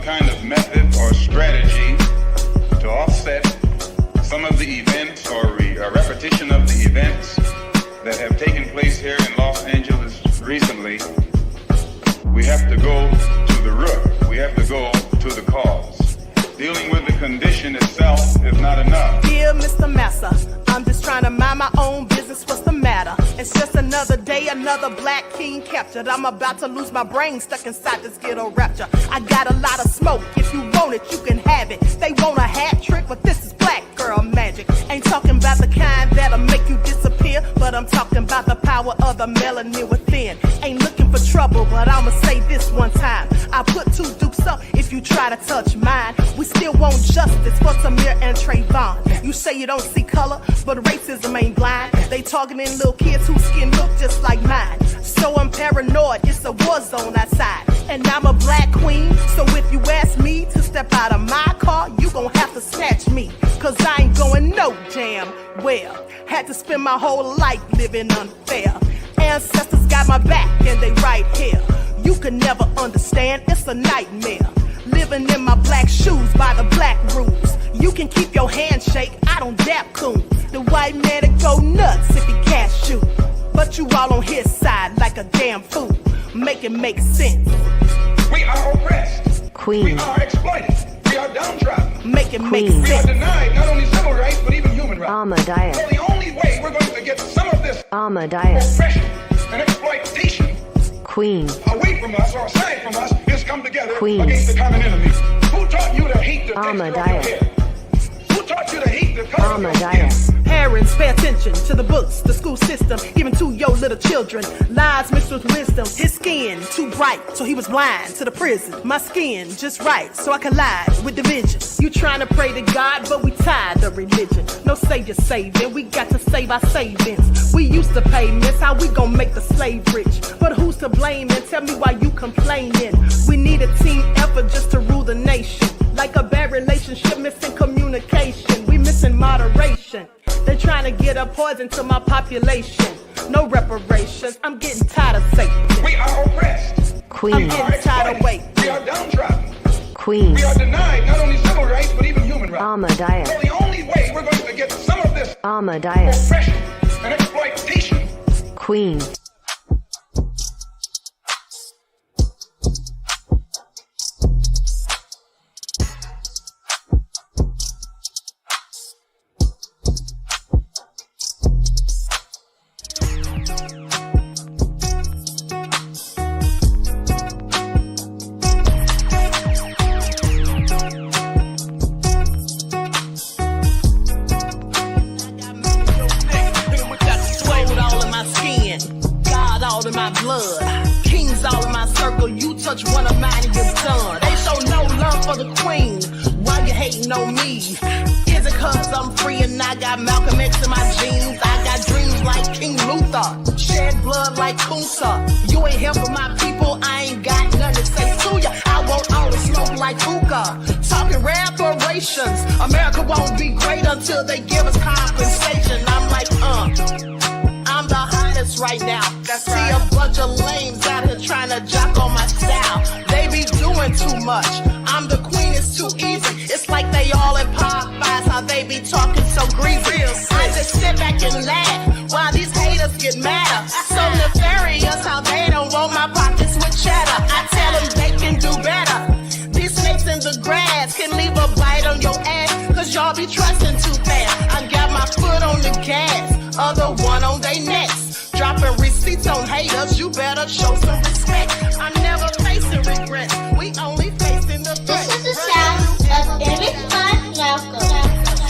kind of method or strategy to offset some of the events or a repetition of the events that have taken place here in Los Angeles recently. We have to go to the root. We have to go to the cause. Dealing with the condition itself is not enough. Dear Mr. Massa, I'm just trying to mind my own business. What's the matter? It's just another day, another black king captured. I'm about to lose my brain, stuck inside this ghetto rapture. I got a lot of smoke. If you want it, you can have it. They want a hat trick, but this is black girl magic. Ain't talking about the kind that'll make you disappear, but I'm talking about the power of the melanin within. Ain't looking for trouble, but I'ma say this one time. I put two dukes up if you try to touch mine. We still want justice for Samir and Trayvon. You say you don't see color, but racism ain't blind. They targeting little kids whose skin look just like mine. So I'm paranoid, it's a war zone outside. And I'm a black queen, so if you ask me to step out of my car, you gon' have to snatch me. Cause I ain't going no damn well. Had to spend my whole life living unfair. Ancestors got my back and they right here. You can never understand, it's a nightmare. Living in my black shoes by the black rules. You can keep your handshake, I don't dap coon. The white man to go nuts if he can't shoot. But you all on his side like a damn fool. Make it make sense. We are oppressed. Queen. We are exploited. We are downtrodden. Make it make We are sense. denied not only civil rights, but even human rights. Ahmadiyyah. So the only way we're going to get some of this Ahmadiyyah. oppression and exploitation Queen. away from us or aside from us is come together Queen. against the common enemy. Who taught you to hate the texture of your Ahmadiyyah. hair? Who taught you to hate the color of your skin? Ahmadiyyah. Parents, pay attention to the books, the school system, given to your little children. Lies mixed with wisdom. His skin too bright, so he was blind to the prison. My skin just right, so I collide with division. You trying to pray to God, but we tired of religion. No savior saving, we got to save our savings. We used to pay miss, how we gon' make the slave rich? But who's to blame, and tell me why you complaining? We need a team effort just to rule the nation. Like a bad relationship, missing communication. We missing moderation. They trying to get a poison to my population. No reparations. I'm getting tired of Satan. We are oppressed. Queen. I'm getting tired of waiting. We are downtrodden. Queen. We are denied not only civil rights, but even human rights. Ahmadiyyah. So the only way we're going to get some of this Ahmadiyyah. oppression and exploitation. Queen. Touch one of mine and you're done. They show no love for the queen. Why you hating on me? Is it cause I'm free and I got Malcolm X in my jeans? I got dreams like King Luther, shed blood like Kunsa. You ain't helping my people, I ain't got nothing to say to ya. I want all the smoke like hookah. Talking reparations. America won't be great until they give us compensation. I'm like, I'm the hottest right now. See a bunch of lames out here trying to jock on my style. They be doing too much. I'm the queen, it's too easy. It's like they all in Popeyes, how they be talking so greasy. I just sit back and laugh while these haters get madder. So nefarious how they don't want my pockets with cheddar. I tell them they can do better. These snakes in the grass can leave a bite on your ass, cause y'all be trusting too fast. I got my foot on the gas, other one on they necks. Dropping receipts on haters, you better show some respect. I'm never facing regret, we only facing the threat. This is the sound of everyone welcome.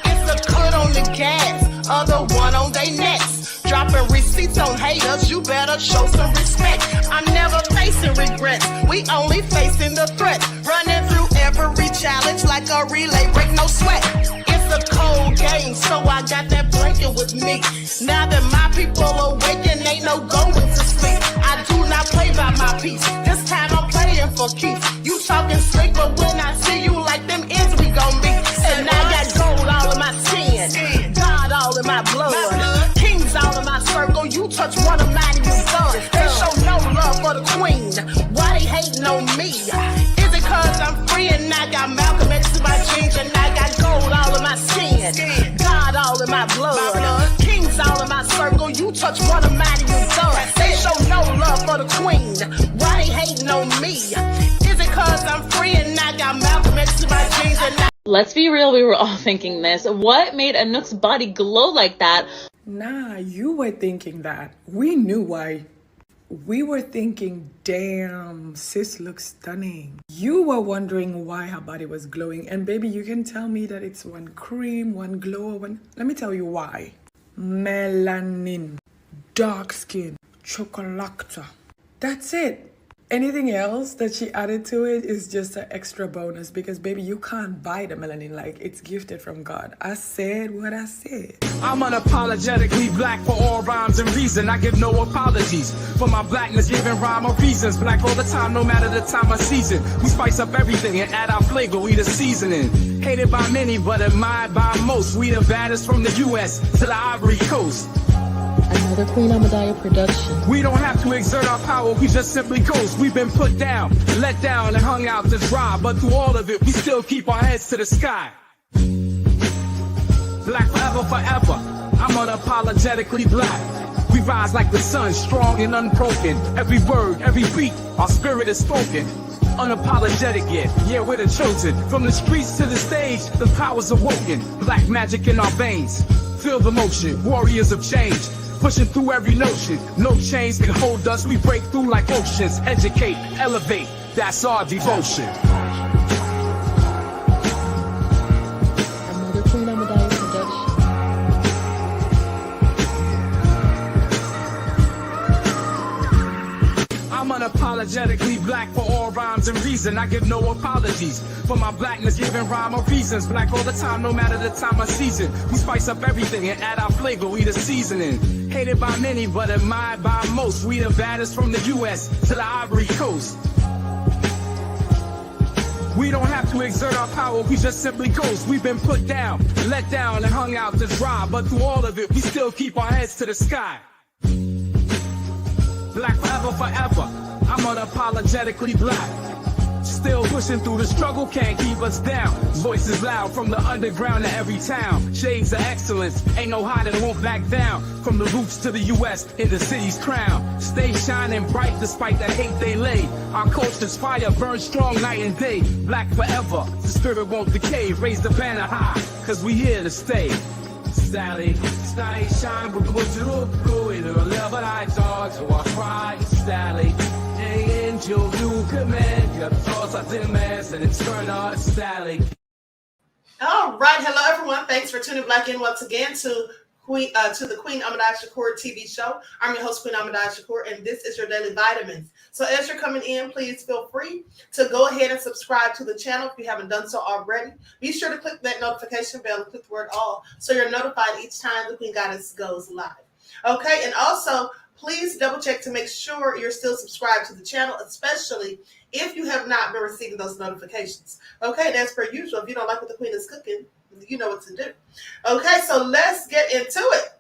It's a cut on the gas, other one on they necks. Dropping receipts on haters, you better show some respect. I'm never facing regrets, we only facing the threat. Running through every challenge like a relay, break no sweat. It's a cold game, so I got that blanket with me. Now that my people awaken, ain't no going to sleep. I do not play by my piece, this time I'm playing for keeps. You talking slick, but when I see you like them ends, we gon' meet. And I got gold all in my skin, God all in my blood, kings all in my circle. You touch one of mine and you're done. They show no love for the queen, why they hating on me? Is it cause I'm free and I got Malcolm X in my jeans and I got gold all in my skin. God all in my blood. Kings all in my circle. You touch one of mine and you done. They show no love for the queen. Why they hating on me? Is it cause I'm free and I got Malcolm X in my jeans and I... Let's be real, we were all thinking this. What made Anouk's body glow like that? Nah, you were thinking that. We knew why. We were thinking, damn, sis looks stunning. You were wondering why her body was glowing. And baby, you can tell me that it's one cream, one glow, one... Let me tell you why. Melanin, dark skin, chocolate. That's it. Anything else that she added to it is just an extra bonus because, baby, you can't buy the melanin. Like, it's gifted from God. I said what I said. I'm unapologetically black for all rhymes and reason. I give no apologies for my blackness, giving rhyme or reasons. Black all the time, no matter the time of season. We spice up everything and add our flavor, we the seasoning. Hated by many, but admired by most. We the baddest from the U.S. to the Ivory Coast. Another Queen Ahmadiyyah production. We don't have to exert our power, we just simply coast. We've been put down, let down, and hung out to dry. But through all of it, we still keep our heads to the sky. Black forever, forever. I'm unapologetically black. We rise like the sun, strong and unbroken. Every word, every beat, our spirit is spoken. Unapologetic yet, yeah, we're the chosen. From the streets to the stage, the power's awoken. Black magic in our veins. Feel the motion, warriors of change. Pushing through every notion, no chains can hold us. We break through like oceans, educate, elevate. That's our devotion. Another Queen Ahmadiyyah production. I'm unapologetically black for all rhymes and reason. I give no apologies for my blackness, giving rhyme or reasons. Black all the time, no matter the time of season. We spice up everything and add our flavor, we the seasoning. Hated by many, but admired by most. We the baddest from the U.S. to the Ivory Coast. We don't have to exert our power, we just simply coast. We've been put down, let down, and hung out to dry. But through all of it, we still keep our heads to the sky. Black forever, forever. I'm unapologetically black. Still pushing through the struggle, can't keep us down. Voices loud from the underground to every town. Shades of excellence, ain't no hiding, won't back down. From the roots to the U.S. in the city's crown. Stay shining bright despite the hate they lay. Our culture's fire burns strong night and day. Black forever, the spirit won't decay. Raise the banner high, cause we here to stay. Sally, stay shine, but go to go in a level I talk to our pride. Sally, angel, new command, your thoughts are demands and it's turn on Sally. All right, hello everyone. Thanks for tuning back in once again to the Queen Ahmadiyyah Shakur TV show. I'm your host, Queen Ahmadiyyah Shakur, and this is your daily vitamins. So as you're coming in, please feel free to go ahead and subscribe to the channel if you haven't done so already. Be sure to click that notification bell and click the word all so you're notified each time the Queen Goddess goes live. Okay, and also please double check to make sure you're still subscribed to the channel, especially if you have not been receiving those notifications. Okay, and as per usual, if you don't like what the Queen is cooking, you know what to do. Okay, so let's get into it.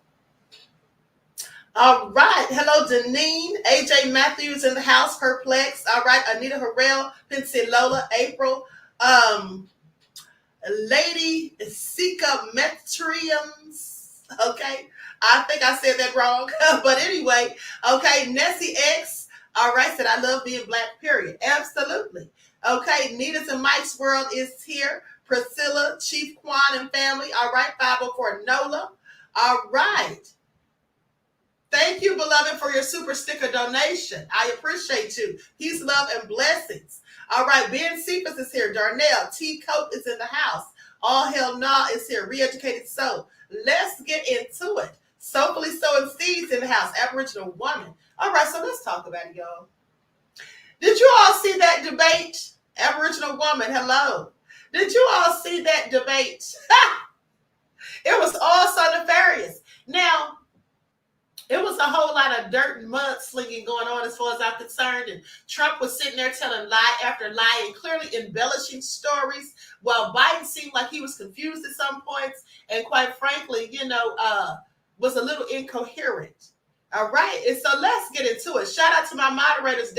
All right. Hello, Deneen. AJ Matthews in the house. Perplex. All right. Anita Harrell. Pincy Lola. April. Lady Sika Metriums. Okay. I think I said that wrong. But anyway. Okay. Nessie X. All right. Said I love being black, period. Absolutely. Okay. Nita's and Mike's World is here. Priscilla, Chief Quan and family. All right. 504 NOLA. All right. Thank you, beloved, for your super sticker donation. I appreciate you. Peace, love, and blessings. All right. Ben Cephas is here. Darnell. T. Cope is in the house. All Hell Nah is here. Reeducated Soul. Let's get into it. Soulfully Sowing Seeds in the house. Aboriginal woman. All right. So let's talk about it, y'all. Did you all see that debate? Aboriginal woman. Hello. Did you all see that debate? It was all so nefarious. Now, it was a whole lot of dirt and mud slinging going on as far as I'm concerned. And Trump was sitting there telling lie after lie and clearly embellishing stories while Biden seemed like he was confused at some points and quite frankly, was a little incoherent. All right. And so let's get into it. Shout out to my moderators,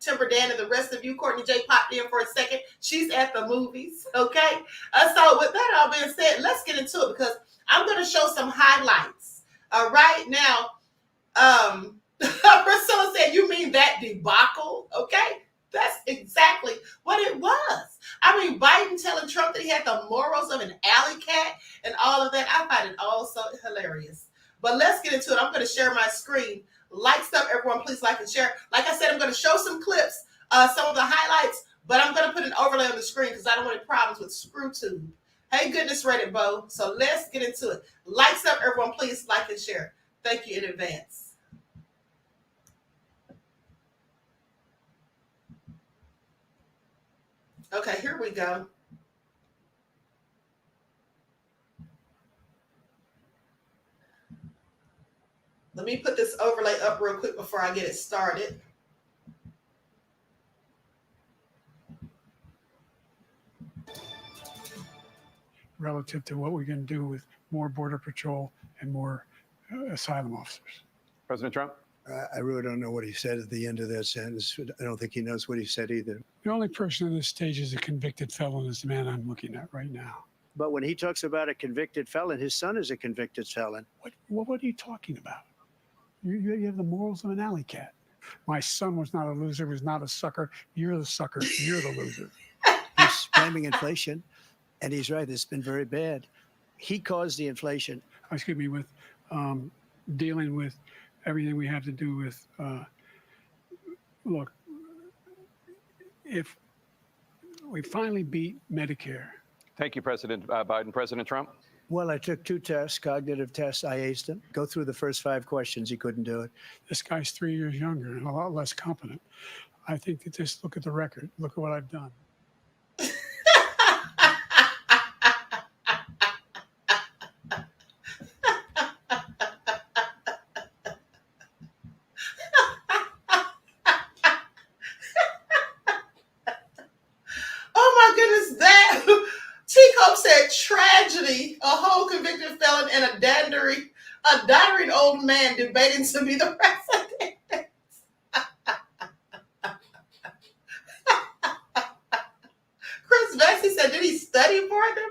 Timber Dan and the rest of you. Courtney J popped in for a second. She's at the movies, okay? So with that all being said, let's get into it because I'm going to show some highlights. All right, now, Priscilla said, you mean that debacle, okay? That's exactly what it was. I mean, Biden telling Trump that he had the morals of an alley cat and all of that. I find it all so hilarious. But let's get into it. I'm going to share my screen. Like stuff, everyone, please like and share. Like I said, I'm going to show some clips, some of the highlights, but I'm going to put an overlay on the screen because I don't want any problems with ScrewTube. Hey, goodness, Reddit, Bo. So let's get into it. Like stuff, everyone, please like and share. Thank you in advance. Okay, here we go. Let me put this overlay up real quick before I get it started. Relative to what we can do with more Border Patrol and more asylum officers. President Trump? I really don't know what he said at the end of that sentence. I don't think he knows what he said either. The only person on this stage is a convicted felon is the man I'm looking at right now. But when he talks about a convicted felon, his son is a convicted felon. What are you talking about? You have the morals of an alley cat. My son was not a loser, was not a sucker. You're the sucker. You're the loser. He's blaming inflation, and he's right. It's been very bad. He caused the inflation. Excuse me, with dealing with everything we have to do with, look, if we finally beat Medicare. Thank you, President Biden. President Trump? Well, I took 2 tests, cognitive tests. I aced them. Go through the first 5 questions. He couldn't do it. This guy's 3 years younger and a lot less competent. I think that just look at the record. Look at what I've done. Tragedy, a whole convicted felon and a doddering old man debating to be the president. Chris Vesey said, did he study for them?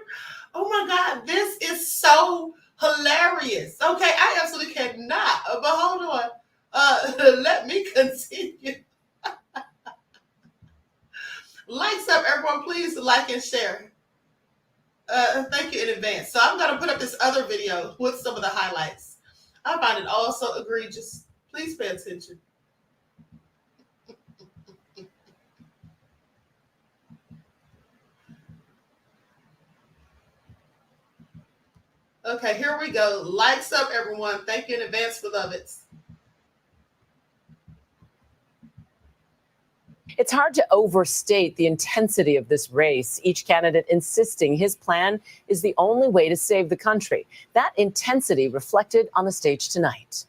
Oh my God, this is so hilarious. Okay, I absolutely cannot. But hold on. Let me continue. Likes up, everyone, please like and share. Thank you in advance. So I'm going to put up this other video with some of the highlights. I find it all so egregious. Please pay attention. Okay, here we go. Likes up, everyone. Thank you in advance, beloveds. It's hard to overstate the intensity of this race, each candidate insisting his plan is the only way to save the country. That intensity reflected on the stage tonight.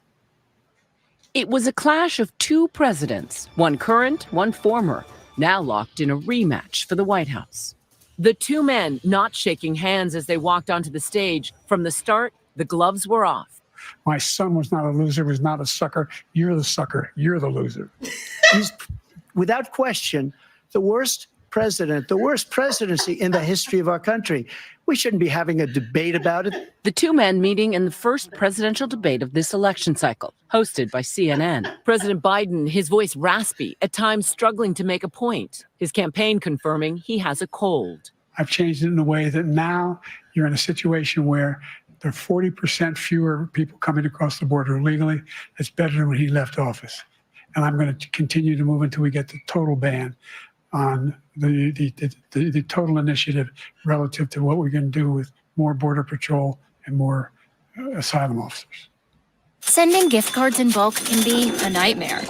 It was a clash of 2 presidents, one current, one former, now locked in a rematch for the White House. The 2 men not shaking hands as they walked onto the stage. From the start, the gloves were off. My son was not a loser, was not a sucker. You're the sucker. You're the loser. He's, without question, the worst president, the worst presidency in the history of our country. We shouldn't be having a debate about it. The 2 men meeting in the first presidential debate of this election cycle, hosted by CNN. President Biden, his voice raspy, at times struggling to make a point. His campaign confirming he has a cold. I've changed it in a way that now you're in a situation where there are 40% fewer people coming across the border illegally. It's better than when he left office. And I'm going to continue to move until we get the total ban on the total initiative relative to what we're going to do with more Border Patrol and more asylum officers. Sending gift cards in bulk can be a nightmare.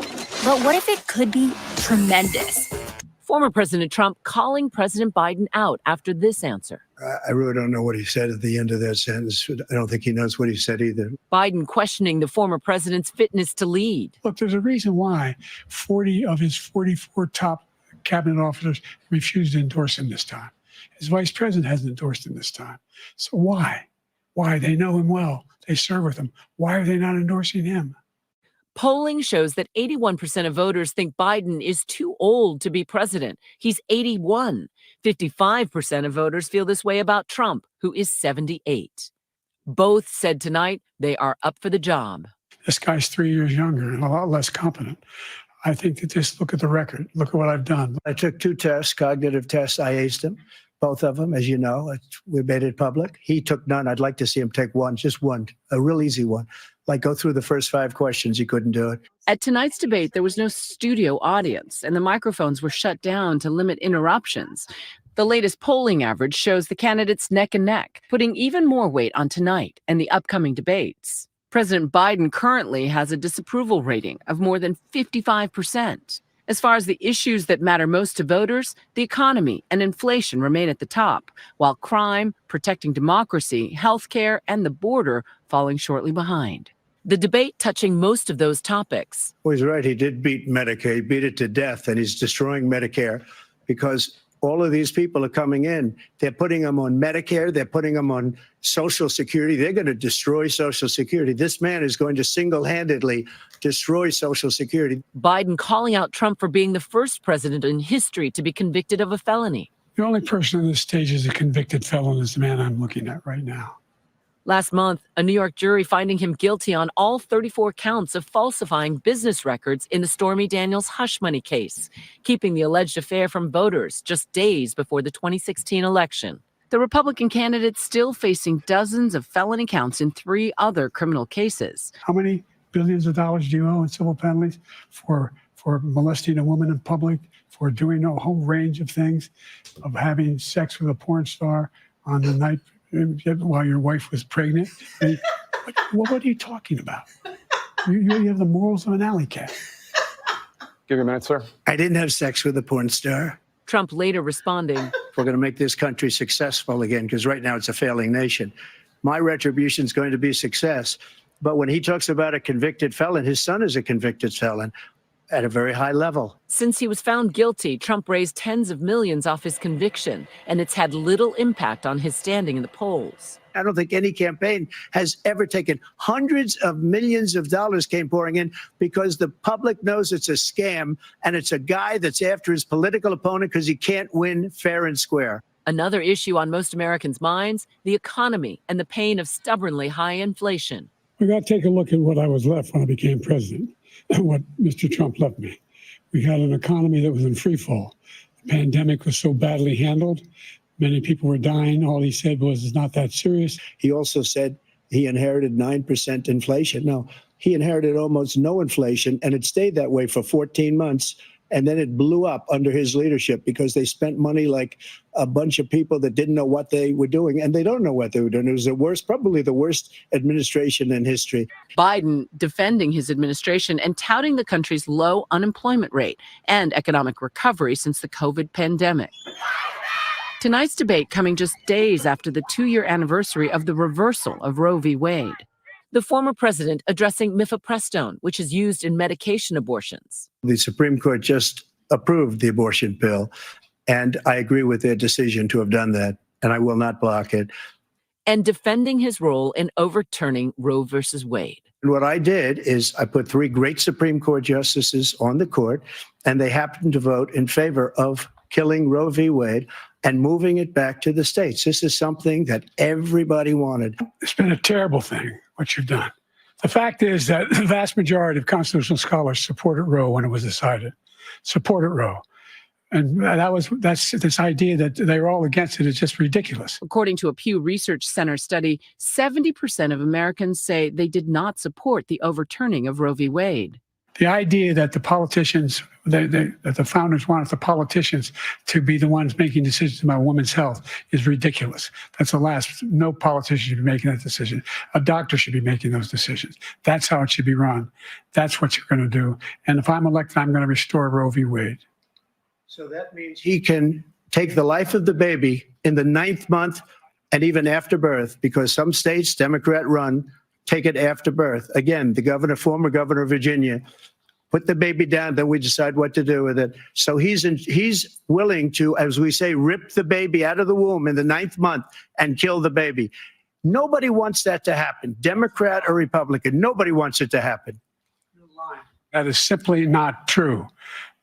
But what if it could be tremendous? Former President Trump calling President Biden out after this answer. I really don't know what he said at the end of that sentence. I don't think he knows what he said either. Biden questioning the former president's fitness to lead. Look, there's a reason why 40 of his 44 top cabinet officers refused to endorse him this time. His vice president hasn't endorsed him this time. So why? Why? They know him well. They serve with him. Why are they not endorsing him? Polling shows that 81% of voters think Biden is too old to be president. He's 81. 55% of voters feel this way about Trump, who is 78. Both said tonight they are up for the job. This guy's 3 years younger and a lot less competent. I think that just look at the record. Look at what I've done. I took 2 tests, cognitive tests. I aced them, both of them, as you know. We made it public. He took none. I'd like to see him take one, just one, a real easy one. Like go through the first 5 questions. He couldn't do it. At tonight's debate, there was no studio audience, and the microphones were shut down to limit interruptions. The latest polling average shows the candidates neck and neck, putting even more weight on tonight and the upcoming debates. President Biden currently has a disapproval rating of more than 55%. As far as the issues that matter most to voters, the economy and inflation remain at the top, while crime, protecting democracy, healthcare, and the border falling shortly behind. The debate touching most of those topics. Well, he's right. He did beat Medicare. He beat it to death, and he's destroying Medicare because all of these people are coming in. They're putting them on Medicare. They're putting them on Social Security. They're going to destroy Social Security. This man is going to single-handedly destroy Social Security. Biden calling out Trump for being the first president in history to be convicted of a felony. The only person on this stage is a convicted felon is the man I'm looking at right now. Last month, a New York jury finding him guilty on all 34 counts of falsifying business records in the Stormy Daniels hush money case, keeping the alleged affair from voters just days before the 2016 election. The Republican candidate still facing dozens of felony counts in 3 other criminal cases. How many billions of dollars do you owe in civil penalties for molesting a woman in public, for doing a whole range of things, of having sex with a porn star on the night while your wife was pregnant? I mean, what are you talking about? You have the morals of an alley cat. Give you a minute, sir. I didn't have sex with a porn star. Trump later responding, We're going to make this country successful again, because right now it's a failing nation. My retribution is going to be success. But when he talks about a convicted felon, his son is a convicted felon at a very high level. Since he was found guilty, Trump raised tens of millions off his conviction, and it's had little impact on his standing in the polls. I don't think any campaign has ever taken hundreds of millions of dollars came pouring in because the public knows it's a scam and it's a guy that's after his political opponent because he can't win fair and square. Another issue on most Americans' minds, the economy and the pain of stubbornly high inflation. We got to take a look at what I was left when I became president and what Mr. Trump left me. We had an economy that was in free fall. The pandemic was so badly handled. Many people were dying. All he said was, it's not that serious. He also said he inherited 9% inflation. No, he inherited almost no inflation, and it stayed that way for 14 months. And then it blew up under his leadership because they spent money like a bunch of people that didn't know what they were doing. And they don't know what they were doing. It was the worst, probably the worst administration in history. Biden defending his administration and touting the country's low unemployment rate and economic recovery since the COVID pandemic. Tonight's debate coming just days after the 2-year anniversary of the reversal of Roe v. Wade. The former president addressing mifepristone, which is used in medication abortions. The Supreme Court just approved the abortion bill, and I agree with their decision to have done that, and I will not block it. And defending his role in overturning Roe versus Wade. And what I did is I put 3 great Supreme Court justices on the court, and they happened to vote in favor of killing Roe v. Wade and moving it back to the states. This is something that everybody wanted. It's been a terrible thing, what you've done. The fact is that the vast majority of constitutional scholars supported Roe when it was decided. Supported Roe. And that's this idea that they were all against it is just ridiculous. According to a Pew Research Center study, 70% of Americans say they did not support the overturning of Roe v. Wade. The idea that the politicians, that the founders wanted the politicians to be the ones making decisions about women's health is ridiculous. That's the last. No politician should be making that decision. A doctor should be making those decisions. That's how it should be run. That's what you're going to do. And if I'm elected, I'm going to restore Roe v. Wade. So that means he can take the life of the baby in the 9th month and even after birth, because some states, Democrat run, take it after birth. Again, the former governor of Virginia, put the baby down, then we decide what to do with it. So he's willing to, as we say, rip the baby out of the womb in the 9th month and kill the baby. Nobody wants that to happen, Democrat or Republican. Nobody wants it to happen. That is simply not true.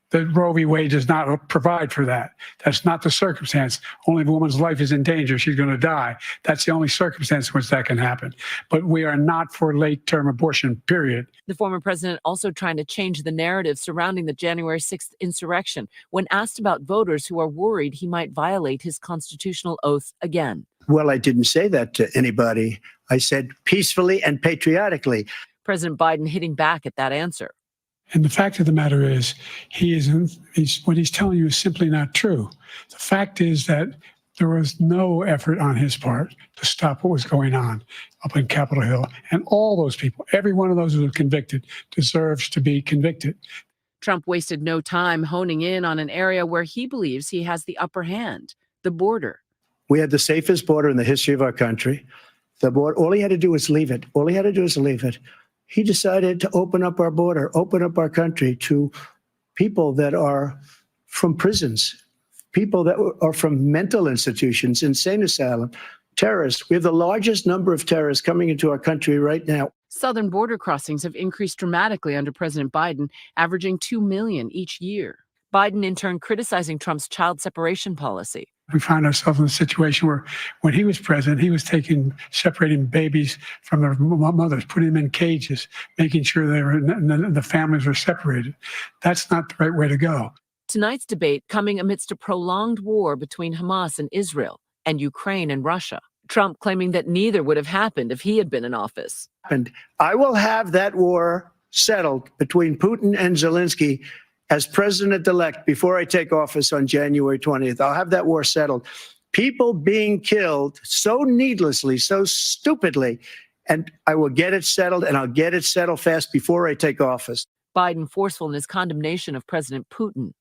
The Roe v. Wade does not provide for that. That's not the circumstance. Only if a woman's life is in danger, she's going to die. That's the only circumstance in which that can happen. But we are not for late-term abortion, period. The former president also trying to change the narrative surrounding the January 6th insurrection when asked about voters who are worried he might violate his constitutional oath again. Well, I didn't say that to anybody. I said peacefully and patriotically. President Biden hitting back at that answer. And the fact of the matter is, what he's telling you is simply not true. The fact is that there was no effort on his part to stop what was going on up in Capitol Hill. And all those people, every one of those who were convicted, deserves to be convicted. Trump wasted no time honing in on an area where he believes he has the upper hand, the border. We had the safest border in the history of our country. The border, all he had to do was leave it. All he had to do was leave it. He decided to open up our border, open up our country to people that are from prisons, people that are from mental institutions, insane asylum, terrorists. We have the largest number of terrorists coming into our country right now. Southern border crossings have increased dramatically under President Biden, averaging 2 million each year. Biden, in turn, criticizing Trump's child separation policy. We find ourselves in a situation where when he was president, he was separating babies from their mothers, putting them in cages, making sure the families were separated. That's not the right way to go. Tonight's debate coming amidst a prolonged war between Hamas and Israel and Ukraine and Russia. Trump claiming that neither would have happened if he had been in office. And I will have that war settled between Putin and Zelensky as president-elect before I take office on January 20th. I'll have that war settled. People being killed so needlessly, so stupidly, and I will get it settled, and I'll get it settled fast before I take office. Biden forceful in his condemnation of President Putin.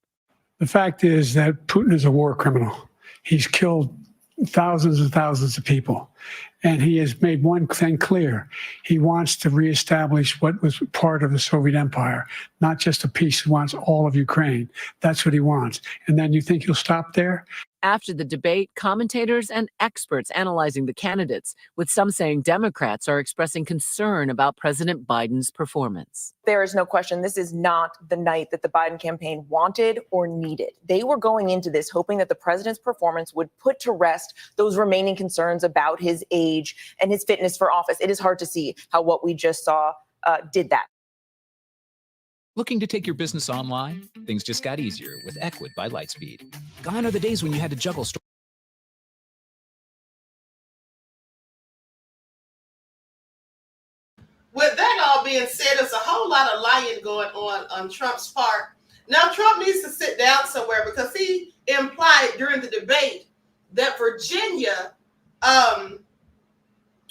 The fact is that Putin is a war criminal. He's killed thousands and thousands of people. And he has made one thing clear. He wants to reestablish what was part of the Soviet Empire, not just a piece. He wants all of Ukraine. That's what he wants. And then you think he'll stop there? After the debate, commentators and experts analyzing the candidates, with some saying Democrats are expressing concern about President Biden's performance. There is no question this is not the night that the Biden campaign wanted or needed. They were going into this hoping that the president's performance would put to rest those remaining concerns about his age and his fitness for office. It is hard to see how what we just saw did that. Looking to take your business online? Things just got easier with Equid by Lightspeed. Gone are the days when you had to juggle With that all being said, there's a whole lot of lying going on Trump's part. Now, Trump needs to sit down somewhere because he implied during the debate that Virginia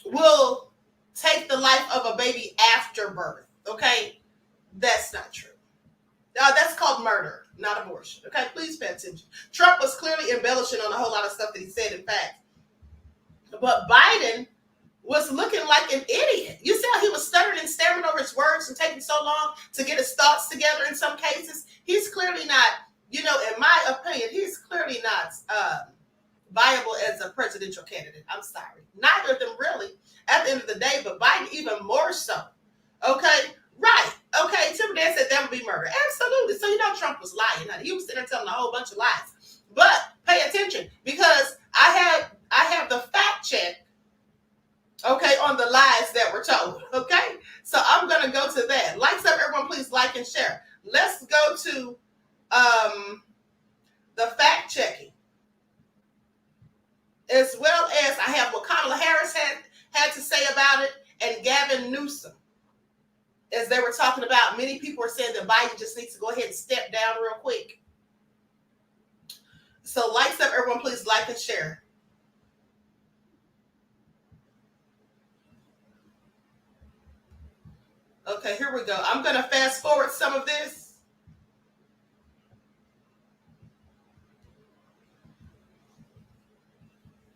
will take the life of a baby after birth. Okay? That's not true. That's called murder, not abortion. Okay? Please pay attention. Trump was clearly embellishing on a whole lot of stuff that he said, in fact. But Biden was looking like an idiot. You see how he was stuttering and stammering over his words and taking so long to get his thoughts together in some cases? He's clearly not, in my opinion, he's clearly not viable as a presidential candidate. I'm sorry. Neither of them really at the end of the day, but Biden even more so. Okay? Right. Okay. Tim Dan said that would be murder. Absolutely. So Trump was lying. He was sitting there telling a whole bunch of lies. But pay attention because I have the fact check, okay, on the lies that were told. Okay. So I'm gonna go to that. Likes up, everyone, please like and share. Let's go to the fact checking. As well as I have what Kamala Harris had to say about it and Gavin Newsom. As they were talking about, many people are saying that Biden just needs to go ahead and step down real quick. So likes up, everyone, please like and share. Okay, here we go. I'm going to fast forward some of this.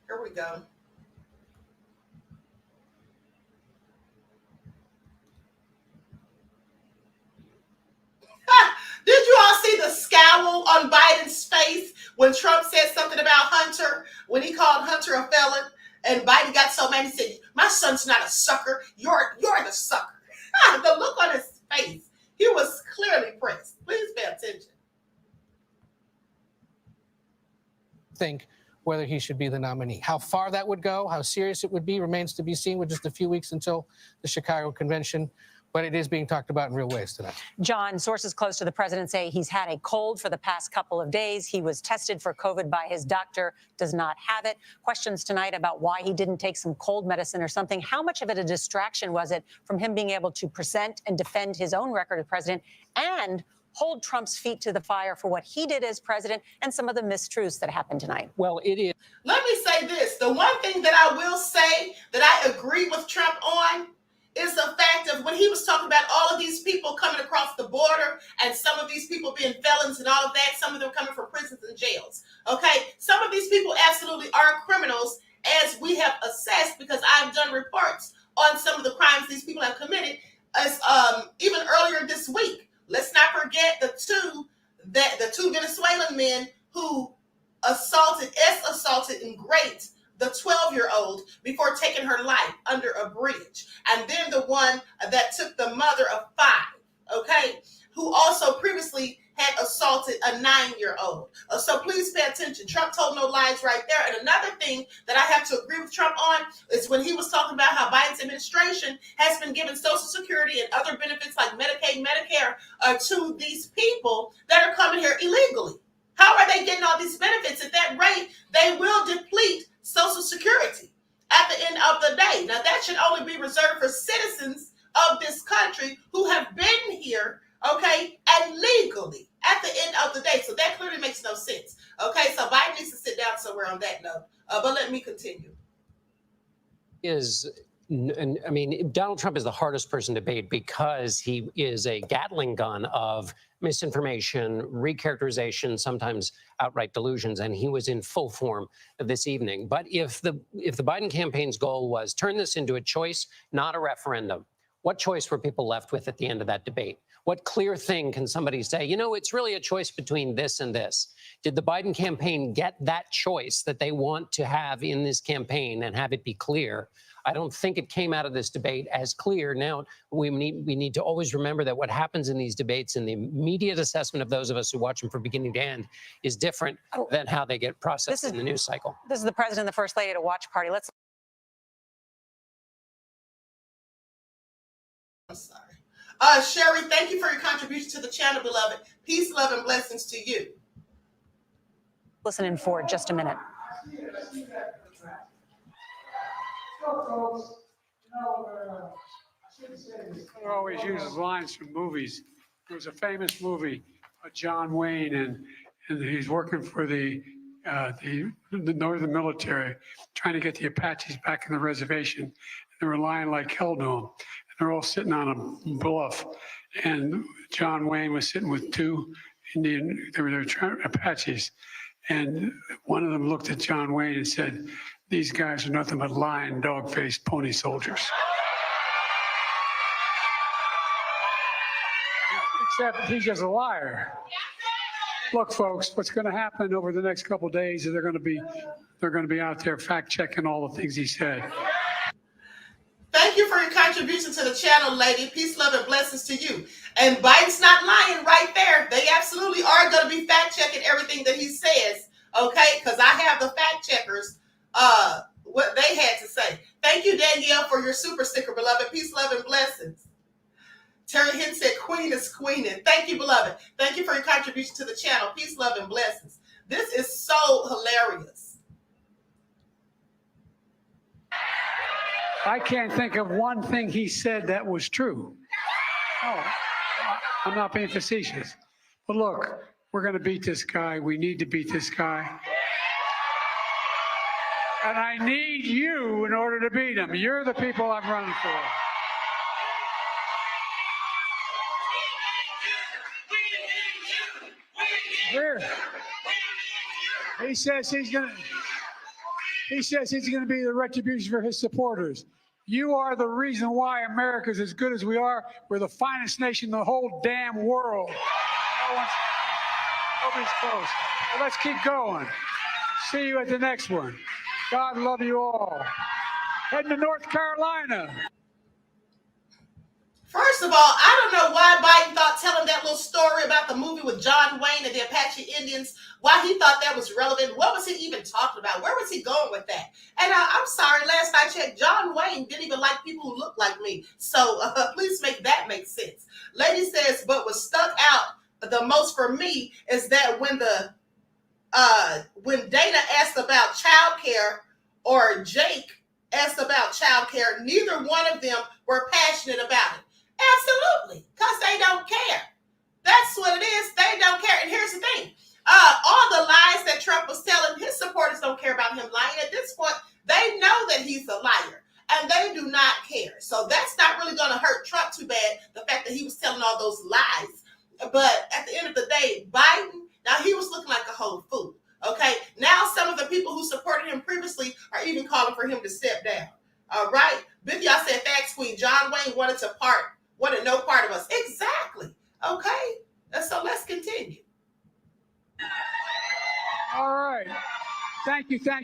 Here we go. Did you all see the scowl on Biden's face when Trump said something about Hunter, when he called Hunter a felon, and Biden got so mad, he said, my son's not a sucker, you're the sucker. The look on his face, He was clearly pressed. Please pay attention. Think whether he should be the nominee. How far that would go, how serious it would be, remains to be seen with just a few weeks until the Chicago convention. But it is being talked about in real ways tonight. John, sources close to the president say he's had a cold for the past couple of days. He was tested for COVID by his doctor, does not have it. Questions tonight about why he didn't take some cold medicine or something. How much of it a distraction was it from him being able to present and defend his own record as president and hold Trump's feet to the fire for what he did as president and some of the mistruths that happened tonight? Well, it is. Let me say this. The one thing that I will say that I agree with Trump on is the fact of when he was talking about all of these people coming across the border and some of these people being felons and all of that, some of them coming from prisons and jails. Okay, some of these people absolutely are criminals, as we have assessed, because I've done reports on some of the crimes these people have committed, as even earlier this week. Let's not forget the two Venezuelan men who assaulted and raped the 12-year-old before taking her life under a bridge. And then the one that took the mother of 5, okay, who also previously had assaulted a 9-year-old. So please pay attention. Trump told no lies right there. And another thing that I have to agree with Trump on is when he was talking about how Biden's administration has been giving Social Security and other benefits like Medicaid, Medicare to these people that are coming here illegally. How are they getting all these benefits? At that rate, they will deplete Social Security at the end of the day. Now, that should only be reserved for citizens of this country who have been here, okay, and legally at the end of the day. So that clearly makes no sense. Okay, so Biden needs to sit down somewhere on that note. But let me continue. I mean, Donald Trump is the hardest person to debate because he is a Gatling gun of misinformation, recharacterization, sometimes outright delusions, and he was in full form this evening. But if the Biden campaign's goal was turn this into a choice, not a referendum, what choice were people left with at the end of that debate? What clear thing can somebody say, you know, it's really a choice between this and this? Did the Biden campaign get that choice that they want to have in this campaign and have it be clear? I don't think it came out of this debate as clear. Now, we need to always remember that what happens in these debates and the immediate assessment of those of us who watch them from beginning to end is different than how they get processed in the news cycle. This is the president and the first lady at a watch party. I'm sorry. Sherry, thank you for your contribution to the channel, beloved. Peace, love, and blessings to you. Listen in for just a minute. He always uses lines from movies. There was a famous movie, John Wayne, and he's working for the Northern military, trying to get the Apaches back in the reservation. They were lying like hell to him. They're all sitting on a bluff, and John Wayne was sitting with 2 Indian, they were Apaches, and one of them looked at John Wayne and said, "These guys are nothing but lying, dog-faced pony soldiers." Except he's just a liar. Look, folks, what's going to happen over the next couple of days is they're going to be out there fact-checking all the things he said. Thank you for your contribution to the channel, lady. Peace, love, and blessings to you. And Biden's not lying right there. They absolutely are going to be fact-checking everything that he says, okay? Because I have the fact-checkers, what they had to say. Thank you, Danielle, for your super sticker, beloved. Peace, love, and blessings. Terry Hinn said, "Queen is queening." Thank you, beloved. Thank you for your contribution to the channel. Peace, love, and blessings. This is so hilarious. I can't think of one thing he said that was true. Oh, I'm not being facetious. But look, we're going to beat this guy. We need to beat this guy. And I need you in order to beat him. You're the people I'm running for. Here. He says he's going to be the retribution for his supporters. You are the reason why America's as good as we are. We're the finest nation in the whole damn world. Nobody's close. Well, let's keep going. See you at the next one. God love you all. Heading to North Carolina. First First of all, I don't know why Biden thought telling that little story about the movie with John Wayne and the Apache Indians, why he thought that was relevant. What was he even talking about? Where was he going with that? And I'm sorry, last I checked, John Wayne didn't even like people who look like me. So please make that make sense. Lady says, but what stuck out the most for me is that when Dana asked about childcare or Jake asked about childcare, neither one of them were passionate about it. Absolutely, because they don't care. That's what it is. They don't care. And here's the thing. All the lies that Trump was telling, his supporters don't care about him lying. At this point, they know that he's a liar, and they do not care. So that's not really going to hurt Trump too bad, the fact that he was telling all those lies. But at the end of the day, Biden, now he was looking like a whole fool. Okay, now some of the people who supported him previously are even calling for him to step down. All right, Big y'all said facts, Queen. John Wayne wanted no part of us. Exactly. Okay, so let's continue. All right. Thank you. I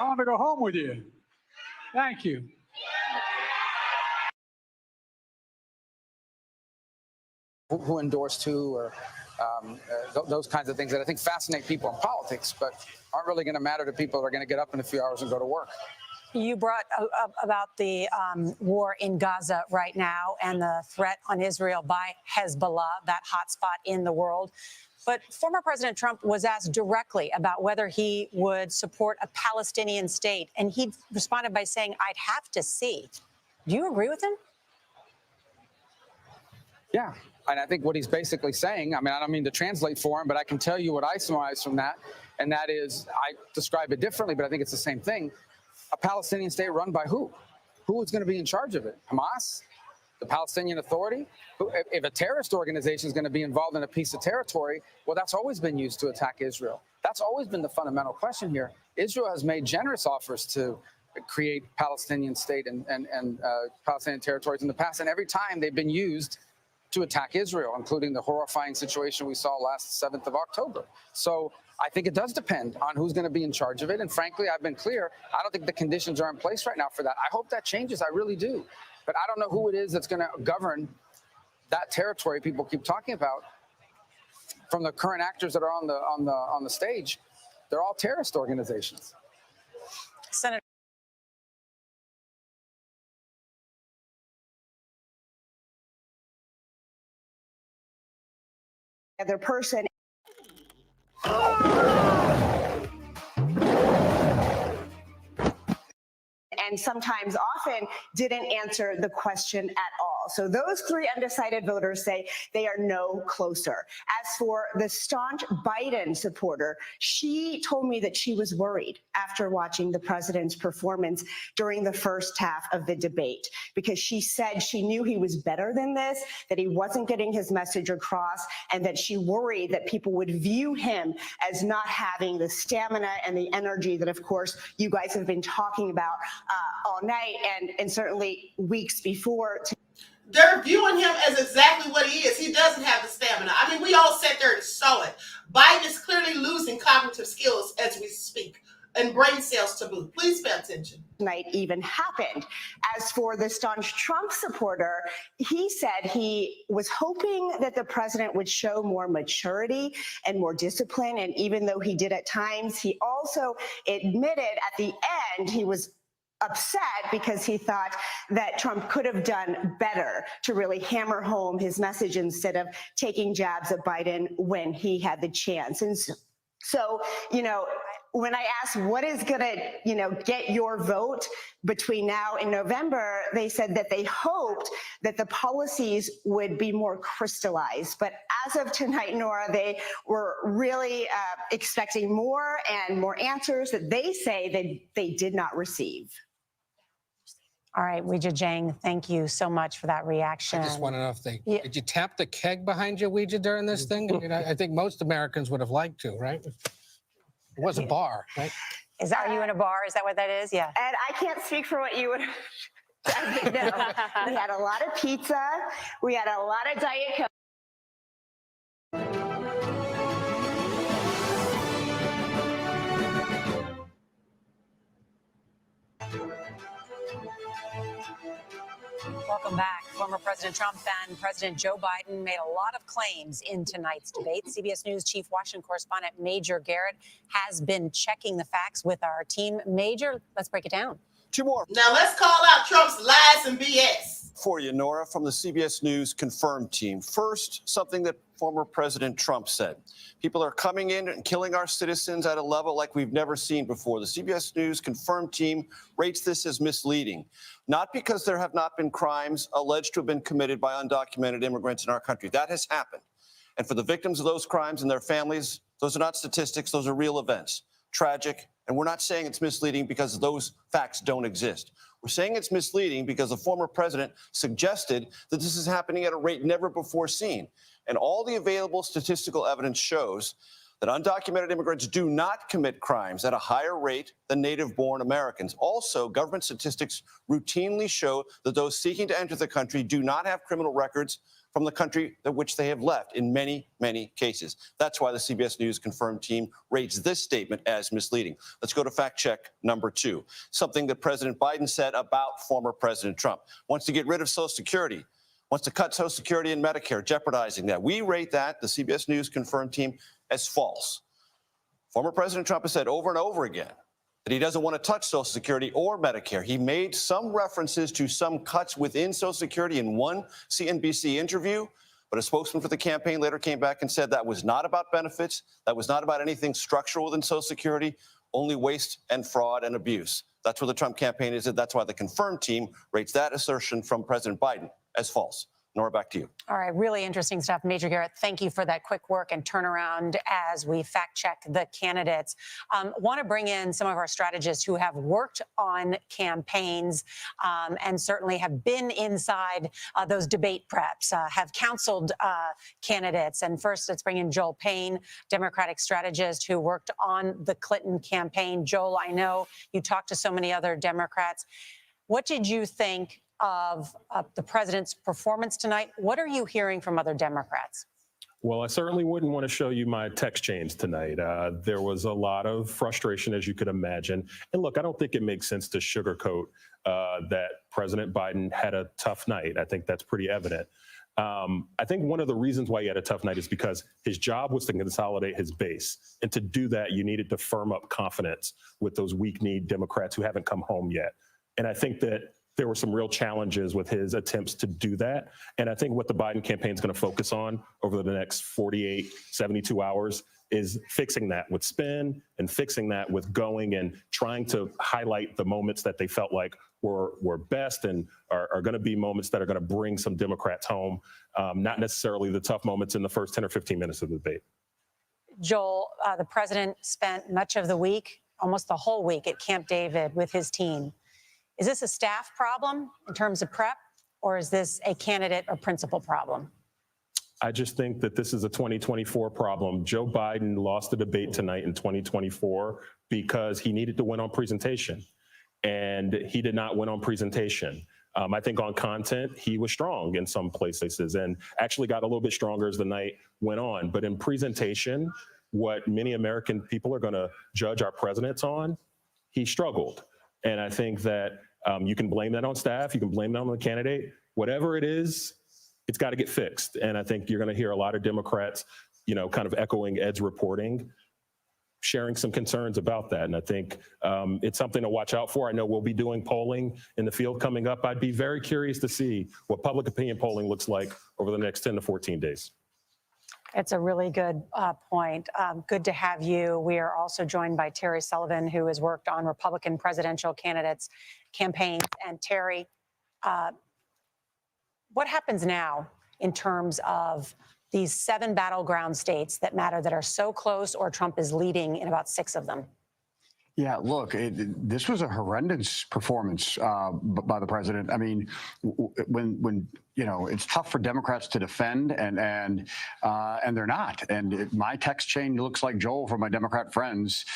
want to go home with you. Thank you. Who endorsed who, or those kinds of things that I think fascinate people in politics, but aren't really going to matter to people that are going to get up in a few hours and go to work. You brought up about the war in Gaza right now and the threat on Israel by Hezbollah, that hotspot in the world. But former President Trump was asked directly about whether he would support a Palestinian state, and he responded by saying, "I'd have to see." Do you agree with him? Yeah, and I think what he's basically saying, I mean, I don't mean to translate for him, but I can tell you what I surmise from that, and that is, I describe it differently, but I think it's the same thing. A Palestinian state run by who? Who is going to be in charge of it? Hamas? The Palestinian Authority? If a terrorist organization is going to be involved in a piece of territory, well, that's always been used to attack Israel. That's always been the fundamental question here. Israel has made generous offers to create Palestinian state and Palestinian territories in the past, and every time they've been used to attack Israel, including the horrifying situation we saw last 7th of October. So I think it does depend on who's going to be in charge of it. And frankly, I've been clear, I don't think the conditions are in place right now for that. I hope that changes. I really do. But I don't know who it is that's going to govern that territory people keep talking about. From the current actors that are on the stage, they're all terrorist organizations. Senator. Other person. And sometimes often didn't answer the question at all. So those 3 undecided voters say they are no closer. As for the staunch Biden supporter, she told me that she was worried after watching the president's performance during the first half of the debate, because she said she knew he was better than this, that he wasn't getting his message across, and that she worried that people would view him as not having the stamina and the energy that, of course, you guys have been talking about all night and certainly weeks before. They're viewing him as exactly what he is. He doesn't have the stamina. I mean, we all sat there and saw it. Biden is clearly losing cognitive skills as we speak, and brain cells to boot. Please pay attention. Night even happened. As for the staunch Trump supporter, he said he was hoping that the president would show more maturity and more discipline. And even though he did at times, he also admitted at the end he was upset because he thought that Trump could have done better to really hammer home his message instead of taking jabs at Biden when he had the chance. And so, you know, when I asked what is going to, you know, get your vote between now and November, they said that they hoped that the policies would be more crystallized. But as of tonight, Nora, they were really expecting more and more answers that they say they did not receive. All right, Ouija Jang, thank you so much for that reaction. I just want to know if did you tap the keg behind you, Ouija, during this thing? I mean, I think most Americans would have liked to, right? It was a bar, right? Are you in a bar? Is that what that is? Yeah. And I can't speak for what you would have. No. We had a lot of pizza. We had a lot of Diet Coke. Welcome back. Former President Trump and President Joe Biden made a lot of claims in tonight's debate. CBS News Chief Washington correspondent Major Garrett has been checking the facts with our team. Major, let's break it down. Two more. Now let's call out Trump's lies and BS. For you, Nora, from the CBS News Confirmed team. First, something that former President Trump said. People are coming in and killing our citizens at a level like we've never seen before. The CBS News Confirmed team rates this as misleading, not because there have not been crimes alleged to have been committed by undocumented immigrants in our country. That has happened. And for the victims of those crimes and their families, those are not statistics, those are real events. Tragic. And we're not saying it's misleading because those facts don't exist. We're saying it's misleading because the former president suggested that this is happening at a rate never before seen. And all the available statistical evidence shows that undocumented immigrants do not commit crimes at a higher rate than native-born Americans. Also, government statistics routinely show that those seeking to enter the country do not have criminal records from the country that which they have left in many, many cases. That's why the CBS News Confirmed team rates this statement as misleading. Let's go to fact check number 2, something that President Biden said about former President Trump. Wants to get rid of Social Security, wants to cut Social Security and Medicare, jeopardizing that. We rate that, the CBS News Confirmed team, as false. Former President Trump has said over and over again that he doesn't want to touch Social Security or Medicare. He made some references to some cuts within Social Security in one CNBC interview, but a spokesman for the campaign later came back and said that was not about benefits, that was not about anything structural within Social Security, only waste and fraud and abuse. That's where the Trump campaign is. That's why the Confirmed team rates that assertion from President Biden as false. Nora, back to you. All right, really interesting stuff. Major Garrett, thank you for that quick work and turnaround as we fact check the candidates. Want to bring in some of our strategists who have worked on campaigns and certainly have been inside those debate preps, have counseled candidates. And first, let's bring in Joel Payne, Democratic strategist who worked on the Clinton campaign. Joel, I know you talked to so many other Democrats. What did you think of the president's performance tonight? What are you hearing from other Democrats? Well, I certainly wouldn't want to show you my text chains tonight. There was a lot of frustration, as you could imagine. And look, I don't think it makes sense to sugarcoat that President Biden had a tough night. I think that's pretty evident. I think one of the reasons why he had a tough night is because his job was to consolidate his base. And to do that, you needed to firm up confidence with those weak-kneed Democrats who haven't come home yet. And I think that there were some real challenges with his attempts to do that. And I think what the Biden campaign is going to focus on over the next 48, 72 hours is fixing that with spin and fixing that with going and trying to highlight the moments that they felt like were best and are going to be moments that are going to bring some Democrats home, not necessarily the tough moments in the first 10 or 15 minutes of the debate. Joel, the president spent much of the week, almost the whole week at Camp David with his team. Is this a staff problem in terms of prep, or is this a candidate or principal problem? I just think that this is a 2024 problem. Joe Biden lost the debate tonight in 2024 because he needed to win on presentation, and he did not win on presentation. I think on content, he was strong in some places and actually got a little bit stronger as the night went on. But in presentation, what many American people are going to judge our presidents on, he struggled. And I think that you can blame that on staff, you can blame that on the candidate, whatever it is, it's got to get fixed. And I think you're going to hear a lot of Democrats, kind of echoing Ed's reporting, sharing some concerns about that. And I think it's something to watch out for. I know we'll be doing polling in the field coming up. I'd be very curious to see what public opinion polling looks like over the next 10 to 14 days. It's a really good point. Good to have you. We are also joined by Terry Sullivan, who has worked on Republican presidential candidates' campaigns. And Terry, what happens now in terms of these 7 battleground states that matter, that are so close, or Trump is leading in about 6 of them? Yeah, look, this was a horrendous performance by the president. I mean, when it's tough for Democrats to defend, and they're not. And my text chain looks like Joel from my Democrat friends.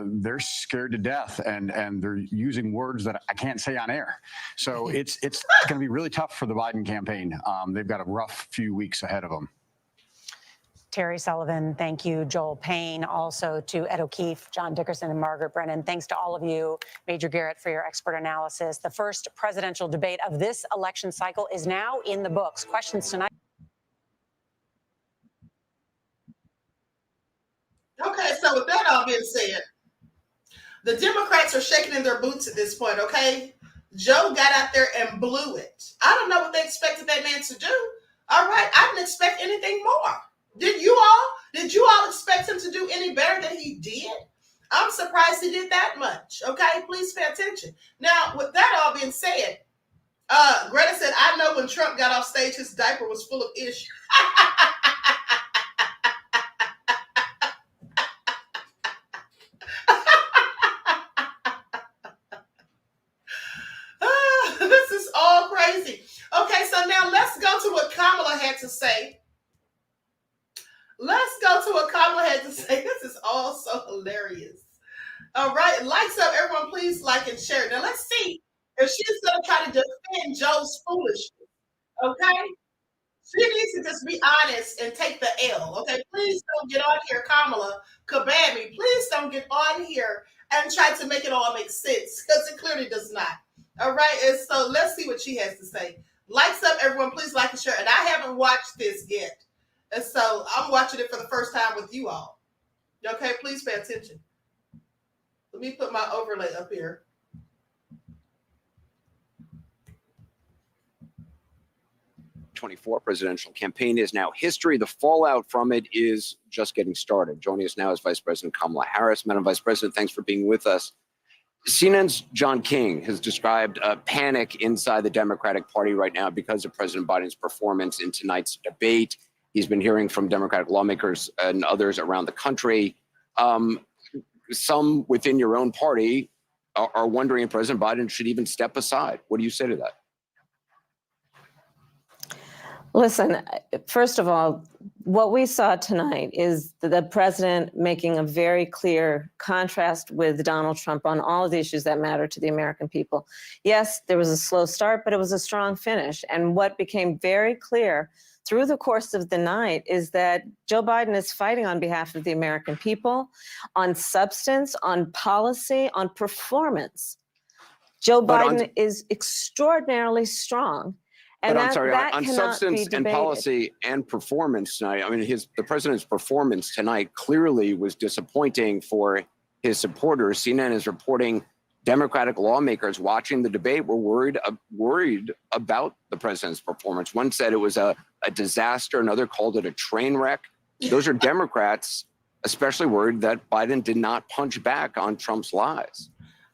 They're scared to death, and they're using words that I can't say on air. So it's going to be really tough for the Biden campaign. They've got a rough few weeks ahead of them. Terry Sullivan, thank you. Joel Payne, also to Ed O'Keefe, John Dickerson, and Margaret Brennan. Thanks to all of you, Major Garrett, for your expert analysis. The first presidential debate of this election cycle is now in the books. Questions tonight. Okay, so with that all being said, the Democrats are shaking in their boots at this point, okay? Joe got out there and blew it. I don't know what they expected that man to do. All right, I didn't expect anything more. Did you all? Did you all expect him to do any better than he did? I'm surprised he did that much. Okay, please pay attention. Now, with that all being said, Greta said, I know when Trump got off stage, his diaper was full of issues. This is all crazy. Okay, so now let's go to what Kamala had to say. Let's go to what Kamala had to say. This is all so hilarious. All right, likes up, everyone. Please like and share. Now let's see if she's going to try to defend Joe's foolishness. Okay, she needs to just be honest and take the L. Okay, please don't get on here, Kamala Kabami. Please don't get on here and try to make it all make sense because it clearly does not. All right, and so let's see what she has to say. Likes up, everyone. Please like and share. And I haven't watched this yet. And so I'm watching it for the first time with you all. Okay, please pay attention. Let me put my overlay up here. '24 presidential campaign is now history. The fallout from it is just getting started. Joining us now is Vice President Kamala Harris. Madam Vice President, thanks for being with us. CNN's John King has described a panic inside the Democratic Party right now because of President Biden's performance in tonight's debate. He's been hearing from Democratic lawmakers and others around the country. Some within your own party are wondering if President Biden should even step aside. What do you say to that? Listen, first of all, what we saw tonight is the president making a very clear contrast with Donald Trump on all of the issues that matter to the American people. Yes, there was a slow start, but it was a strong finish. And what became very clear through the course of the night is that Joe Biden is fighting on behalf of the American people, on substance, on policy, on performance. Joe Biden is extraordinarily strong. And But I'm sorry, that on cannot substance be and debated. policy and performance tonight, I mean, the president's performance tonight clearly was disappointing for his supporters. CNN is reporting Democratic lawmakers watching the debate were worried about the president's performance. One said it was a disaster. Another called it a train wreck. Those are Democrats especially worried that Biden did not punch back on Trump's lies.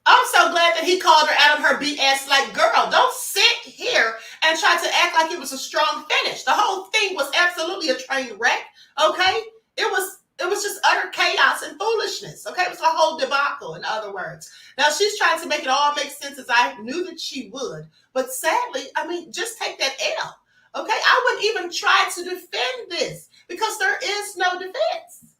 I'm so glad that he called her out of her BS. Like, girl, don't sit here and try to act like it was a strong finish. The whole thing was absolutely a train wreck. Okay, it was just utter chaos and foolishness. Okay, it was a whole debacle. In other words, now she's trying to make it all make sense, as I knew that she would. But sadly, I mean, just take that L. Okay, I wouldn't even try to defend this because there is no defense.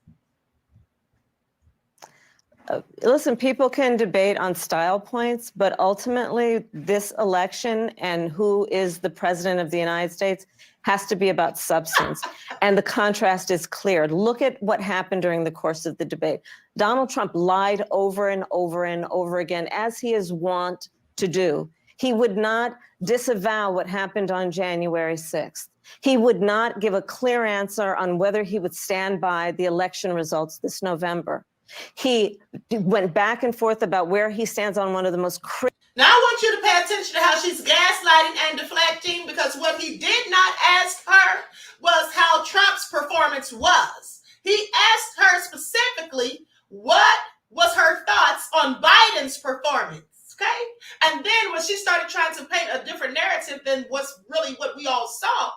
Listen, people can debate on style points, but ultimately this election and who is the president of the United States has to be about substance. And the contrast is clear. Look at what happened during the course of the debate. Donald Trump lied over and over and over again, as he is wont to do. He would not disavow what happened on January 6th. He would not give a clear answer on whether he would stand by the election results this November. He went back and forth about where he stands on one of the most critical. Now I want you to pay attention to how she's gaslighting and deflecting, because what he did not ask her was how Trump's performance was. He asked her specifically what was her thoughts on Biden's performance, okay? And then when she started trying to paint a different narrative than what's really what we all saw,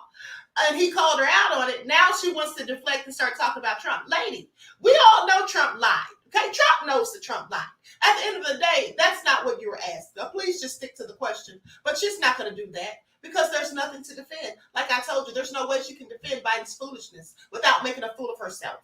and he called her out on it, now she wants to deflect and start talking about Trump. Lady, we all know Trump lied. Okay, Trump knows that Trump lied. At the end of the day, that's not what you were asked. Now, please just stick to the question. But she's not going to do that because there's nothing to defend. Like I told you, there's no way she can defend Biden's foolishness without making a fool of herself.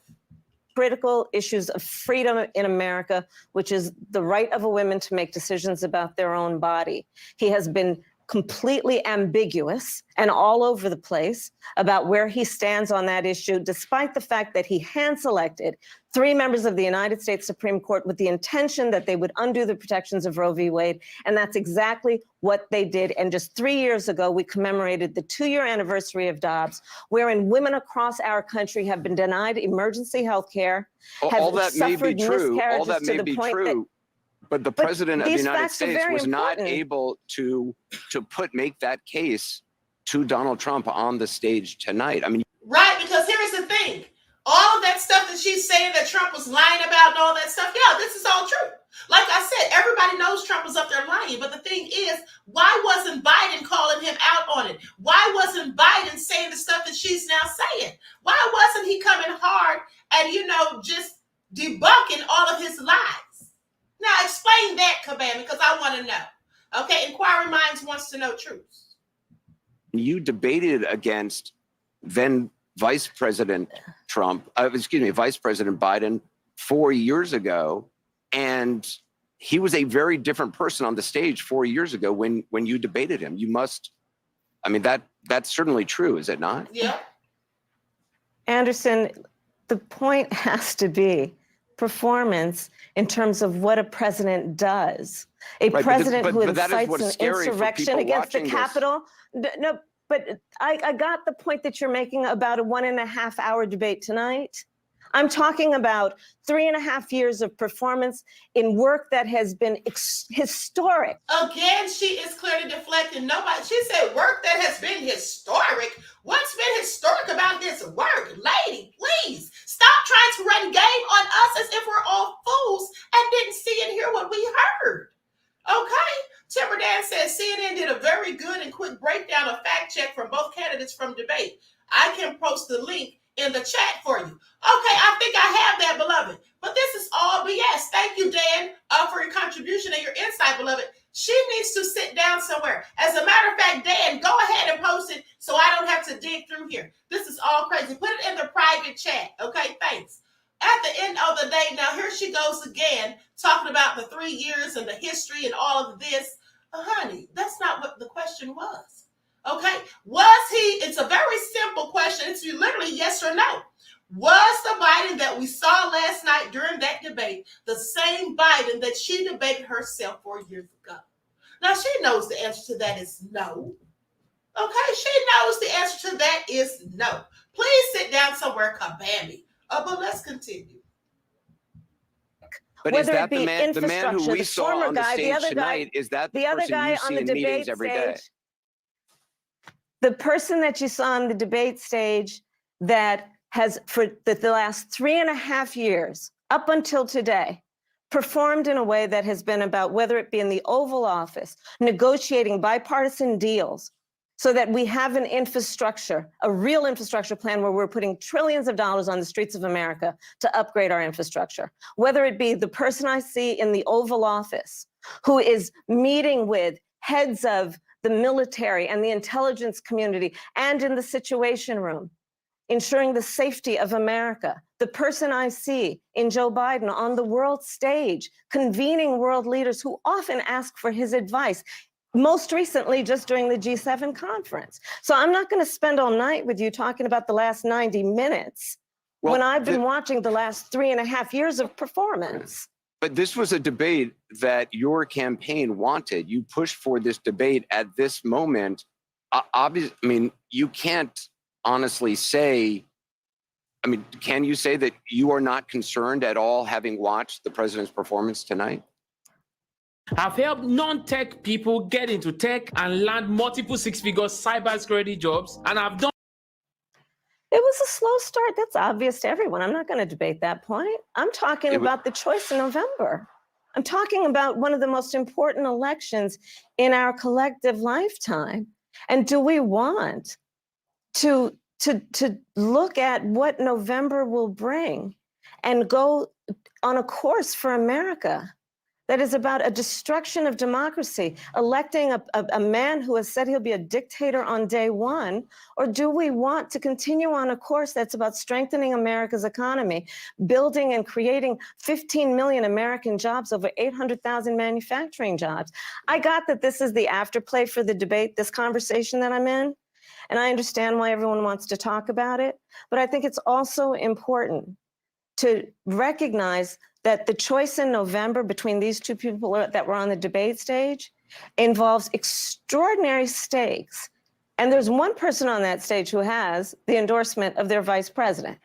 Critical issues of freedom in America, which is the right of a woman to make decisions about their own body. He has been completely ambiguous and all over the place about where he stands on that issue, despite the fact that he hand-selected 3 members of the United States Supreme Court with the intention that they would undo the protections of Roe v. Wade. And that's exactly what they did. And just 3 years ago, we commemorated the 2-year anniversary of Dobbs, wherein women across our country have been denied emergency health care, All that may be true. All that may be true. But the president of the United States was not able to make that case to Donald Trump on the stage tonight. I mean, right, because here's the thing. All of that stuff that she's saying that Trump was lying about and all that stuff, yeah, this is all true. Like I said, everybody knows Trump was up there lying. But the thing is, why wasn't Biden calling him out on it? Why wasn't Biden saying the stuff that she's now saying? Why wasn't he coming hard and, just debunking all of his lies? Now, explain that, Caban, because I want to know. Okay, Inquiring Minds wants to know truth. You debated against then Vice President Vice President Biden 4 years ago, and he was a very different person on the stage 4 years ago when you debated him. That's certainly true, is it not? Yeah. Anderson, the point has to be performance in terms of what a president does. A president who incites an insurrection against the Capitol. No, but I got the point that you're making about a 1.5 hour debate tonight. I'm talking about 3.5 years of performance in work that has been historic. Again, she is clearly deflecting. She said work that has been historic. What's been historic about this work? Lady, please stop trying to run game on us as if we're all fools and didn't see and hear what we heard. Okay? Timberdan says CNN did a very good and quick breakdown of fact check from both candidates from debate. I can post the link in the chat for you. Okay, I think I have that, beloved. But this is all BS. Thank you, Dan, for your contribution and your insight, beloved. She needs to sit down somewhere. As a matter of fact, Dan, go ahead and post it so I don't have to dig through here. This is all crazy. Put it in the private chat. Okay, thanks. At the end of the day, now here she goes again, talking about the 3 years and the history and all of this. Honey, that's not what the question was. Okay, it's a very simple question. It's literally yes or no. Was the Biden that we saw last night during that debate the same Biden that she debated herself 4 years ago? Now, she knows the answer to that is no. Okay, she knows the answer to that is no. Please sit down somewhere, Kabambi. But let's continue. But is that the man who we saw on the stage tonight? Is that the person you see in meetings every day? The person that you saw on the debate stage that has, for the last 3.5 years, up until today, performed in a way that has been about, whether it be in the Oval Office, negotiating bipartisan deals so that we have an infrastructure, a real infrastructure plan where we're putting trillions of dollars on the streets of America to upgrade our infrastructure. Whether it be the person I see in the Oval Office who is meeting with heads of the military and the intelligence community and in the Situation Room, ensuring the safety of America. The person I see in Joe Biden on the world stage, convening world leaders who often ask for his advice, most recently just during the G7 conference. So I'm not going to spend all night with you talking about the last 90 minutes when I've been watching the last 3.5 years of performance. But this was a debate that your campaign wanted. You pushed for this debate at this moment. Obviously, you can't honestly say, can you say that you are not concerned at all having watched the president's performance tonight? I've helped non-tech people get into tech and land multiple 6-figure cybersecurity jobs, and I've done. It was a slow start. That's obvious to everyone. I'm not going to debate that point. I'm talking about the choice in November. I'm talking about one of the most important elections in our collective lifetime. And do we want to look at what November will bring and go on a course for America that is about a destruction of democracy, electing a man who has said he'll be a dictator on day one? Or do we want to continue on a course that's about strengthening America's economy, building and creating 15 million American jobs, over 800,000 manufacturing jobs? I got that this is the afterplay for the debate, this conversation that I'm in, and I understand why everyone wants to talk about it, but I think it's also important to recognize that the choice in November between these two people that were on the debate stage involves extraordinary stakes. And there's one person on that stage who has the endorsement of their vice president,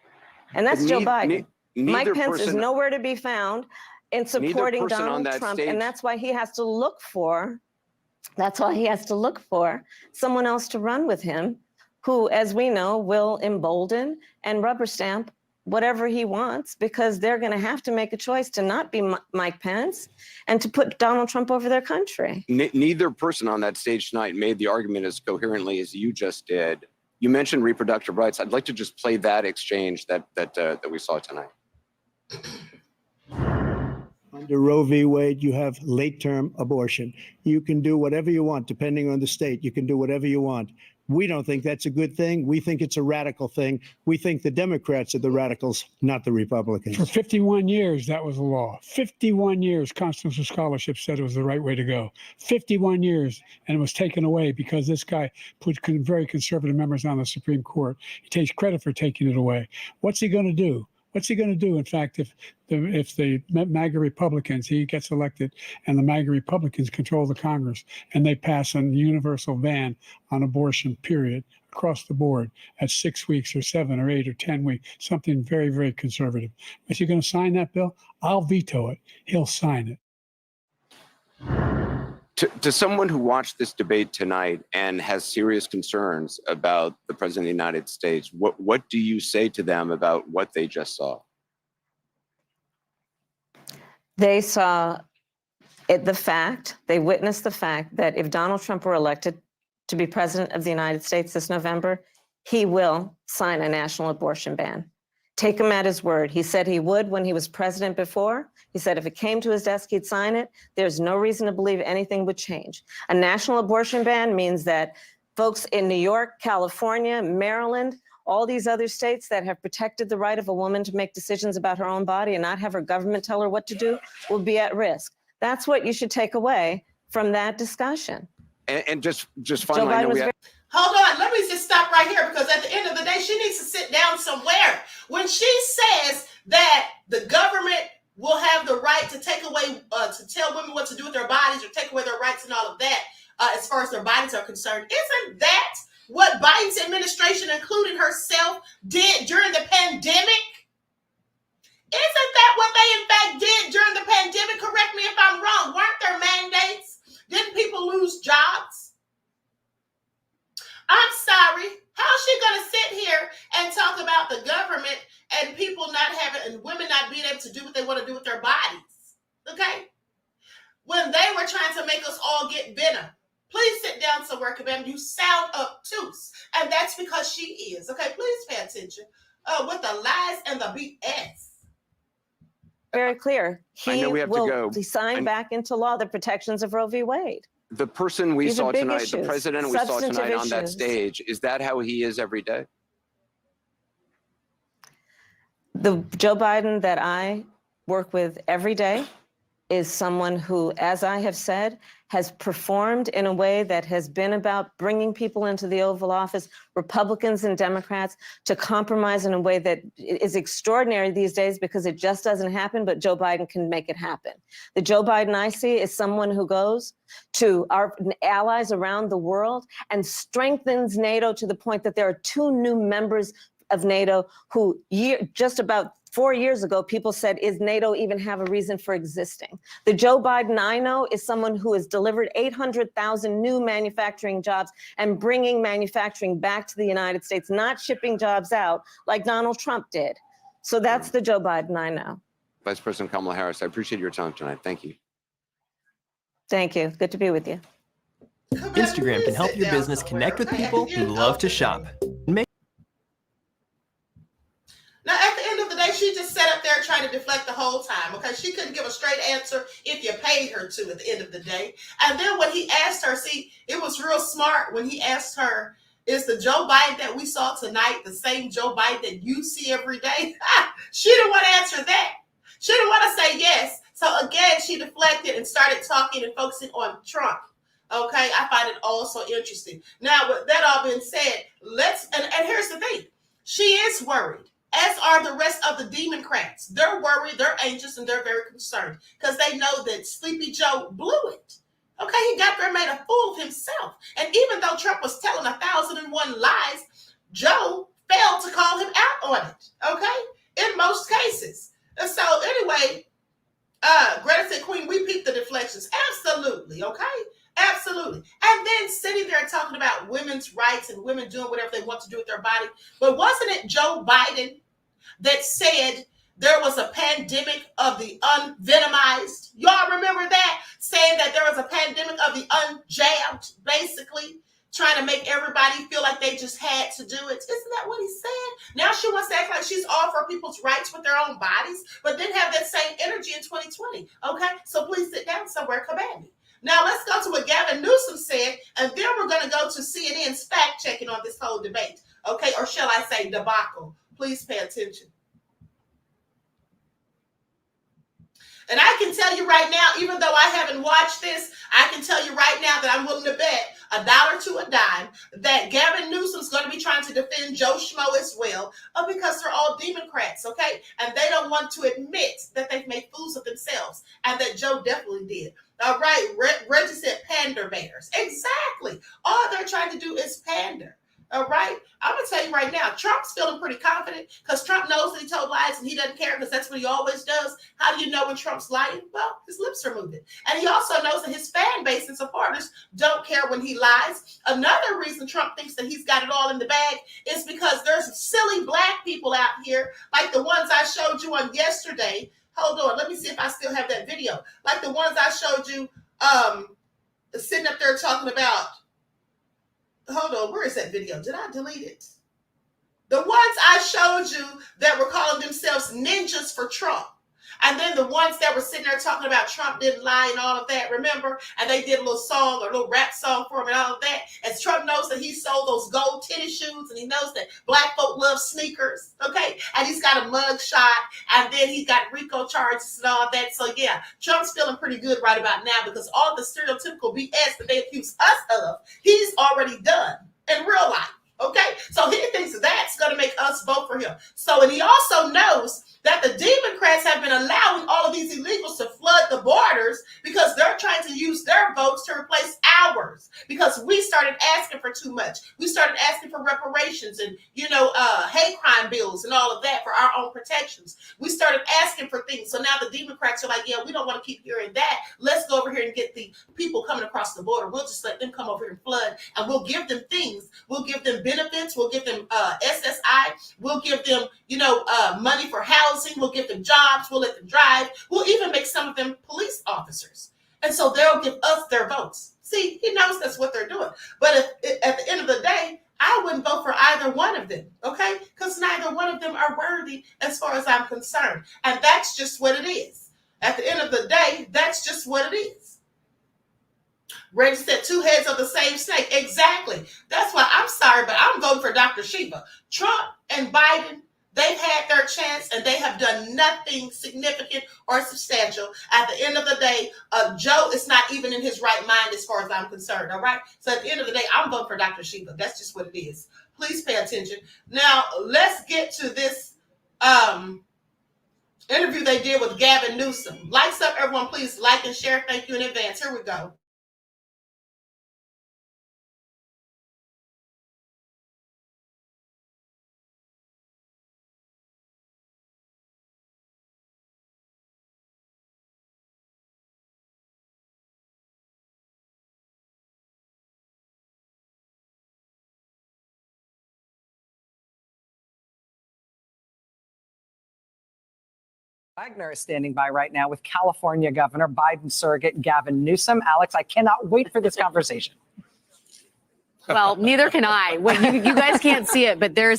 and that's Joe Biden. Mike Pence is nowhere to be found in supporting Donald Trump, and that's why he has to look for, someone else to run with him who, as we know, will embolden and rubber stamp whatever he wants, because they're going to have to make a choice to not be Mike Pence and to put Donald Trump over their country. Neither person on that stage tonight made the argument as coherently as you just did. You mentioned reproductive rights. I'd like to just play that exchange that we saw tonight. Under Roe v. Wade, you have late-term abortion. You can do whatever you want, depending on the state. You can do whatever you want. We don't think that's a good thing. We think it's a radical thing. We think the Democrats are the radicals, not the Republicans. For 51 years, that was the law. 51 years, constitutional scholarship said it was the right way to go. 51 years, and it was taken away because this guy put very conservative members on the Supreme Court. He takes credit for taking it away. What's he going to do? What's he going to do, in fact, if the MAGA Republicans, he gets elected, and the MAGA Republicans control the Congress, and they pass a universal ban on abortion, period, across the board at 6 weeks or 7 or 8 or 10 weeks, something very, very conservative. Is he going to sign that bill? I'll veto it. He'll sign it. To someone who watched this debate tonight and has serious concerns about the President of the United States, what do you say to them about what they just saw? They saw they witnessed the fact that if Donald Trump were elected to be president of the United States this November, he will sign a national abortion ban. Take him at his word. He said he would when he was president before. He said if it came to his desk, he'd sign it. There's no reason to believe anything would change. A national abortion ban means that folks in New York, California, Maryland, all these other states that have protected the right of a woman to make decisions about her own body and not have her government tell her what to do will be at risk. That's what you should take away from that discussion. And just finally, I know we have... Hold on, let me just stop right here, because at the end of the day, she needs to sit down somewhere. When she says that the government will have the right to take away, to tell women what to do with their bodies or take away their rights and all of that, as far as their bodies are concerned, isn't that what Biden's administration, including herself, did during the pandemic? Isn't that what they in fact did during the pandemic? Correct me if I'm wrong. Weren't there mandates? Didn't people lose jobs? I'm sorry. How's she going to sit here and talk about the government and people not having, and women not being able to do what they want to do with their bodies? Okay? When they were trying to make us all get venom. Please sit down somewhere, Kabam. You sound obtuse. And that's because she is. Okay, please pay attention. With the lies and the BS. Very clear. He will sign back into law the protections of Roe v. Wade. The person we saw tonight, the president we saw tonight on that issues. stage, is that how he is every day? The Joe Biden that I work with every day is someone who, as I have said, has performed in a way that has been about bringing people into the Oval Office, Republicans and Democrats, to compromise in a way that is extraordinary these days because it just doesn't happen, but Joe Biden can make it happen. The Joe Biden I see is someone who goes to our allies around the world and strengthens NATO to the point that there are 2 new members of NATO who just about 4 years ago, people said, is NATO even have a reason for existing? The Joe Biden I know is someone who has delivered 800,000 new manufacturing jobs and bringing manufacturing back to the United States, not shipping jobs out like Donald Trump did. So that's the Joe Biden I know. Vice President Kamala Harris, I appreciate your time tonight. Thank you. Thank you. Good to be with you. Instagram can help your business connect with people who love to shop. Now, at the end of the day, she just said sat up there trying to deflect the whole time. Okay, she couldn't give a straight answer if you paid her to at the end of the day. And then when he asked her, see, it was real smart when he asked her, is the Joe Biden that we saw tonight the same Joe Biden that you see every day? She didn't want to answer that. She didn't want to say yes. So again, she deflected and started talking and focusing on Trump. Okay, I find it also interesting. Now, with that all being said, and here's the thing. She is worried, as are the rest of the Democrats. They're worried, they're anxious, and they're very concerned because they know that Sleepy Joe blew it. Okay, he got there and made a fool of himself. And even though Trump was telling 1,001 lies, Joe failed to call him out on it. Okay, in most cases. And so anyway, Greta said, Queen, we peeped the deflections. Absolutely, okay? Absolutely. And then sitting there talking about women's rights and women doing whatever they want to do with their body. But wasn't it Joe Biden that said there was a pandemic of the unvenomized? Y'all remember that? Saying that there was a pandemic of the unjabbed, basically. Trying to make everybody feel like they just had to do it. Isn't that what he said? Now she wants to act like she's all for people's rights with their own bodies, but didn't have that same energy in 2020. Okay, so please sit down somewhere, Kabani. Now let's go to what Gavin Newsom said, and then we're going to go to CNN's fact checking on this whole debate. Okay, or shall I say debacle? Please pay attention. And I can tell you right now, even though I haven't watched this, I can tell you right now that I'm willing to bet $1 to a dime that Gavin Newsom's going to be trying to defend Joe Schmo as well, because they're all Democrats, okay? And they don't want to admit that they've made fools of themselves, and that Joe definitely did. All right, Reggie said pander bears. Exactly. All they're trying to do is pander. All right, I'm going to tell you right now, Trump's feeling pretty confident because Trump knows that he told lies and he doesn't care because that's what he always does. How do you know when Trump's lying? Well, his lips are moving. And he also knows that his fan base and supporters don't care when he lies. Another reason Trump thinks that he's got it all in the bag is because there's silly black people out here, like the ones I showed you on yesterday. Hold on, let me see if I still have that video. Like the ones I showed you sitting up there talking about. Hold on, where is that video? Did I delete it? The ones I showed you that were calling themselves ninjas for Trump. And then the ones that were sitting there talking about Trump didn't lie and all of that, remember? And they did a little song or a little rap song for him and all of that. As Trump knows that he sold those gold tennis shoes and he knows that black folk love sneakers, okay? And he's got a mug shot and then he got RICO charges and all of that. So yeah, Trump's feeling pretty good right about now because all the stereotypical BS that they accuse us of, he's already done in real life. Okay, so he thinks that's going to make us vote for him. So, and he also knows that the Democrats have been allowing all of these illegals to flood the borders because they're trying to use their votes to replace ours because we started asking for too much. We started asking for reparations and, hate crime bills and all of that for our own protections. We started asking for things. So now the Democrats are like, yeah, we don't want to keep hearing that. Let's go over here and get the people coming across the border. We'll just let them come over here and flood and we'll give them things. We'll give them benefits. We'll give them SSI. We'll give them, money for housing. We'll give them jobs. We'll let them drive. We'll even make some of them police officers. And so they'll give us their votes. See, he knows that's what they're doing. But if, at the end of the day, I wouldn't vote for either one of them, okay? Because neither one of them are worthy as far as I'm concerned. And that's just what it is. At the end of the day, that's just what it is. Reggie said 2 heads of the same snake. Exactly. That's why I'm sorry, but I'm voting for Dr. Shiva. Trump and Biden, they've had their chance and they have done nothing significant or substantial. At the end of the day, Joe is not even in his right mind as far as I'm concerned, all right? So at the end of the day, I'm voting for Dr. Shiva. That's just what it is. Please pay attention. Now, let's get to this interview they did with Gavin Newsom. Lights up, everyone. Please like and share. Thank you in advance. Here we go. Wagner is standing by right now with California Governor Biden surrogate Gavin Newsom. Alex, I cannot wait for this conversation. Well, neither can I. Well, you guys can't see it, but there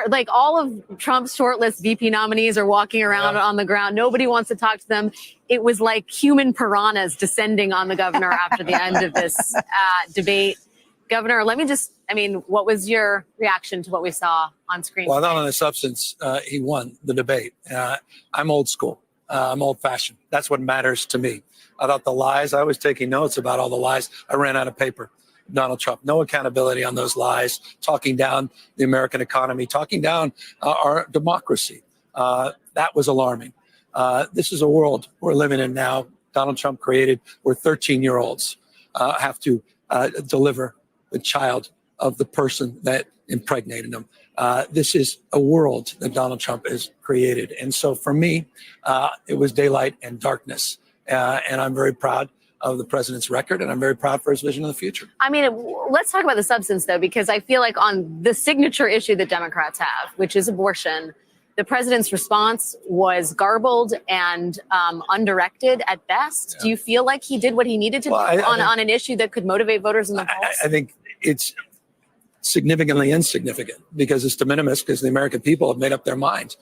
like all of Trump's shortlist VP nominees are walking around on the ground. Nobody wants to talk to them. It was like human piranhas descending on the governor after the end of this debate. Governor, what was your reaction to what we saw on screen? Well, not on the substance. He won the debate. I'm old school. I'm old fashioned. That's what matters to me. I thought the lies, I was taking notes about all the lies. I ran out of paper. Donald Trump, no accountability on those lies, talking down the American economy, talking down our democracy. That was alarming. This is a world we're living in now. Donald Trump created where 13-year-olds have to deliver the child of the person that impregnated them. This is a world that Donald Trump has created. And so for me, it was daylight and darkness. And I'm very proud of the president's record, and I'm very proud for his vision of the future. Let's talk about the substance, though, because I feel like on the signature issue that Democrats have, which is abortion, the president's response was garbled and undirected at best. Yeah. Do you feel like he did what he needed to do on an issue that could motivate voters in the polls? I think it's significantly insignificant because it's de minimis, because the American people have made up their mind.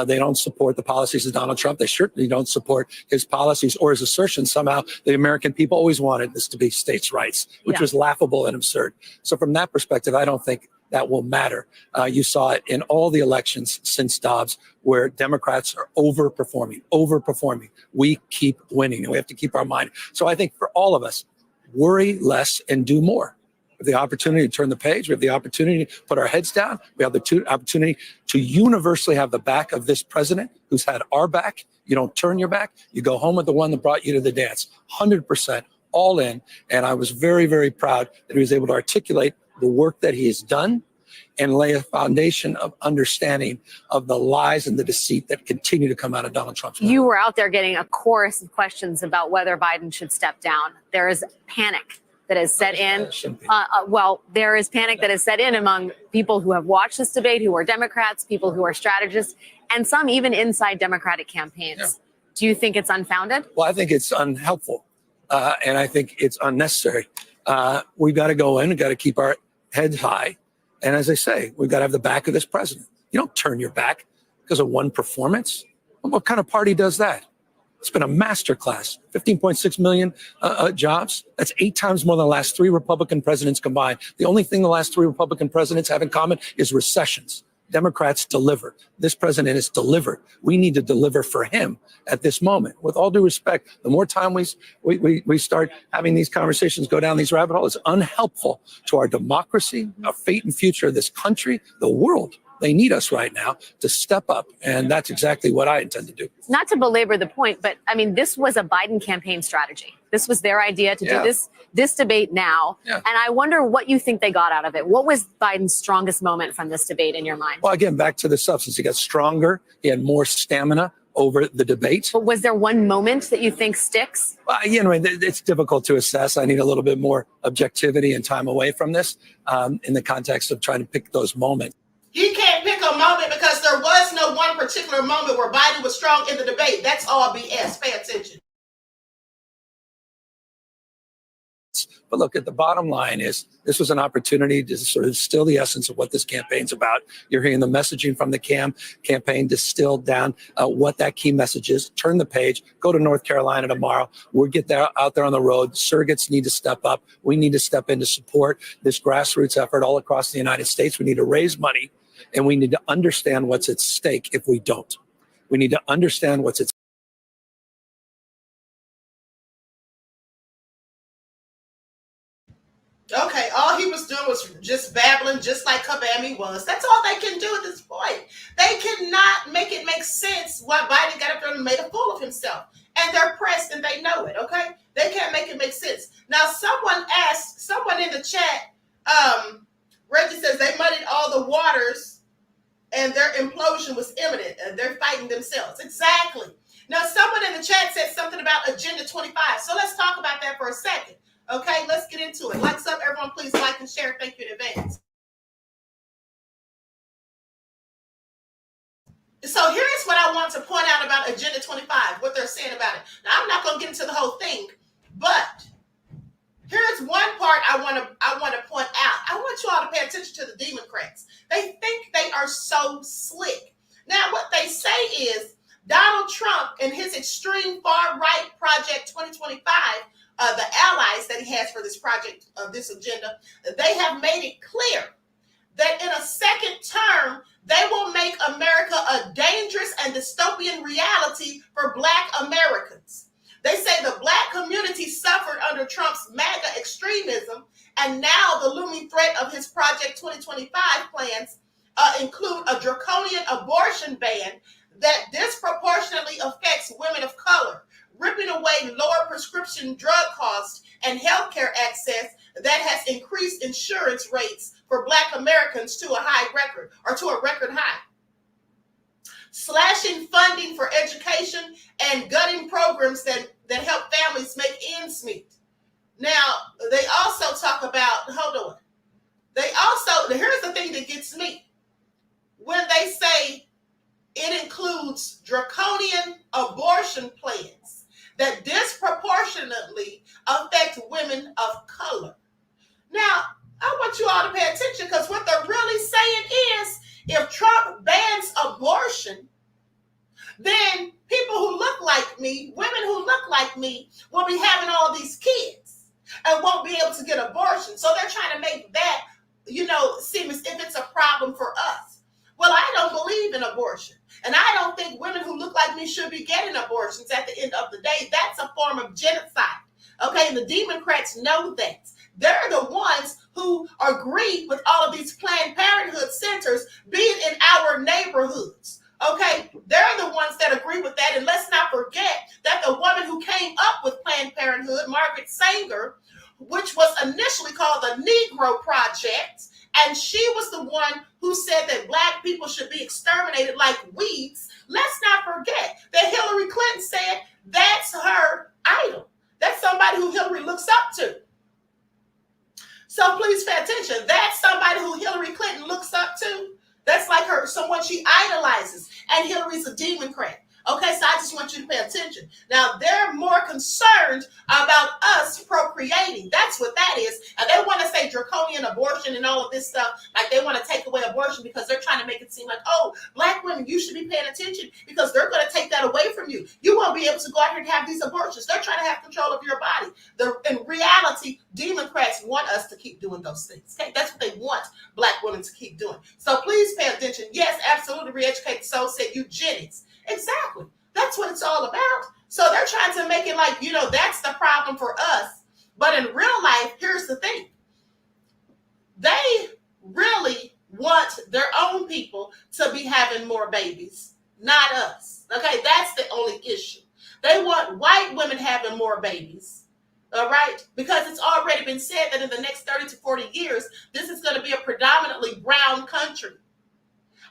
They don't support the policies of Donald Trump. They certainly don't support his policies or his assertion somehow the American people always wanted this to be states' rights, which was laughable and absurd. So from that perspective, I don't think that will matter. You saw it in all the elections since Dobbs, where Democrats are overperforming. We keep winning, and we have to keep our mind. So I think for all of us, worry less and do more. We have the opportunity to turn the page. We have the opportunity to put our heads down. We have the opportunity to universally have the back of this president who's had our back. You don't turn your back. You go home with the one that brought you to the dance. 100% all in. And I was very, very proud that he was able to articulate the work that he has done and lay a foundation of understanding of the lies and the deceit that continue to come out of Donald Trump's mouth. You were out there getting a chorus of questions about whether Biden should step down. There is panic that has set in. There is panic that has set in among people who have watched this debate, who are Democrats, people who are strategists, and some even inside Democratic campaigns. Yeah. Do you think it's unfounded? Well, I think it's unhelpful, and I think it's unnecessary. We've got to go in and got to keep our heads high. And as I say, we've got to have the back of this president. You don't turn your back because of one performance. What kind of party does that? It's been a masterclass. 15.6 million jobs. That's 8 times more than the last 3 Republican presidents combined. The only thing the last 3 Republican presidents have in common is recessions. Democrats deliver. This president has delivered. We need to deliver for him at this moment. With all due respect, the more time we start having these conversations, go down these rabbit holes, it's unhelpful to our democracy, our fate and future of this country, the world. They need us right now to step up, and that's exactly what I intend to do. Not to belabor the point, but this was a Biden campaign strategy. This was their idea to do this debate now. Yeah. And I wonder what you think they got out of it. What was Biden's strongest moment from this debate in your mind? Well, again, back to the substance. He got stronger. He had more stamina over the debate. But was there one moment that you think sticks? Well, it's difficult to assess. I need a little bit more objectivity and time away from this in the context of trying to pick those moments. He can't pick a moment because there was no one particular moment where Biden was strong in the debate. That's all BS. Pay attention. But look, at the bottom line is this was an opportunity to sort of distill the essence of what this campaign's about. You're hearing the messaging from the campaign distilled down what that key message is. Turn the page. Go to North Carolina tomorrow. We'll get out there on the road. Surrogates need to step up. We need to step in to support this grassroots effort all across the United States. We need to raise money, and we need to understand what's at stake if we don't. We need to understand what's at stake. Okay, all he was doing was just babbling, just like Kabami was. That's all they can do at this point. They cannot make it make sense why Biden got up there and made a fool of himself. And they're pressed and they know it, okay? They can't make it make sense. Now, someone in the chat, Reggie says they muddied all the waters and their implosion was imminent. And they're fighting themselves. Exactly. Now, someone in the chat said something about Agenda 25. So let's talk about that for a second. Okay, let's get into it. Like up, everyone, please like and share. Thank you in advance. So here's what I want to point out about Agenda 25, what they're saying about it. Now, I'm not going to get into the whole thing, but here's one part I want to point out. want you all to pay attention to the Democrats. They think they are so slick. Now, what they say is Donald Trump and his extreme far-right Project 2025, the allies that he has for this project, this agenda, they have made it clear that in a second term, they will make America a dangerous and dystopian reality for Black Americans. They say the Black community suffered under Trump's MAGA extremism, and now the looming threat of his Project 2025 plans include a draconian abortion ban that disproportionately affects women of color, ripping away lower prescription drug costs and healthcare access that has increased insurance rates for Black Americans to a record high. Slashing funding for education and gutting programs that help families make ends meet. Now, they also talk about, here's the thing that gets me. When they say it includes draconian abortion plans that disproportionately affect women of color. Now, I want you all to pay attention, because what they're really saying is if Trump bans abortion, then people who look like me, women who look like me, will be having all these kids and won't be able to get abortion. So they're trying to make that, seem as if it's a problem for us. Well, I don't believe in abortion. And I don't think women who look like me should be getting abortions at the end of the day. That's a form of genocide. Okay, and the Democrats know that. They're the ones who agree with all of these Planned Parenthood centers being in our neighborhoods. Okay, they're the ones that agree with that. And let's not forget that the woman who came up with Planned Parenthood, Margaret Sanger, which was initially called the Negro Project, and she was the one who said that Black people should be exterminated like weeds. Let's not forget that Hillary Clinton said that's her idol. That's somebody who Hillary looks up to. So please pay attention. That's somebody who Hillary Clinton looks up to. That's like her, someone she idolizes. And Hillary's a Democrat. Okay, so I just want you to pay attention. Now, they're more concerned about us procreating. That's what that is. And they want to say draconian abortion and all of this stuff. Like they want to take away abortion because they're trying to make it seem like, oh, Black women, you should be paying attention because they're going to take that away from you. You won't be able to go out here and have these abortions. They're trying to have control of your body. In reality, Democrats want us to keep doing those things. Okay, that's what they want Black women to keep doing. So please pay attention. Yes, absolutely. Re-educate the soul, said eugenics. Exactly. That's what it's all about. So they're trying to make it like, that's the problem for us. But in real life, here's the thing. They really want their own people to be having more babies, not us. Okay, that's the only issue. They want white women having more babies. All right, because it's already been said that in the next 30 to 40 years, this is going to be a predominantly brown country.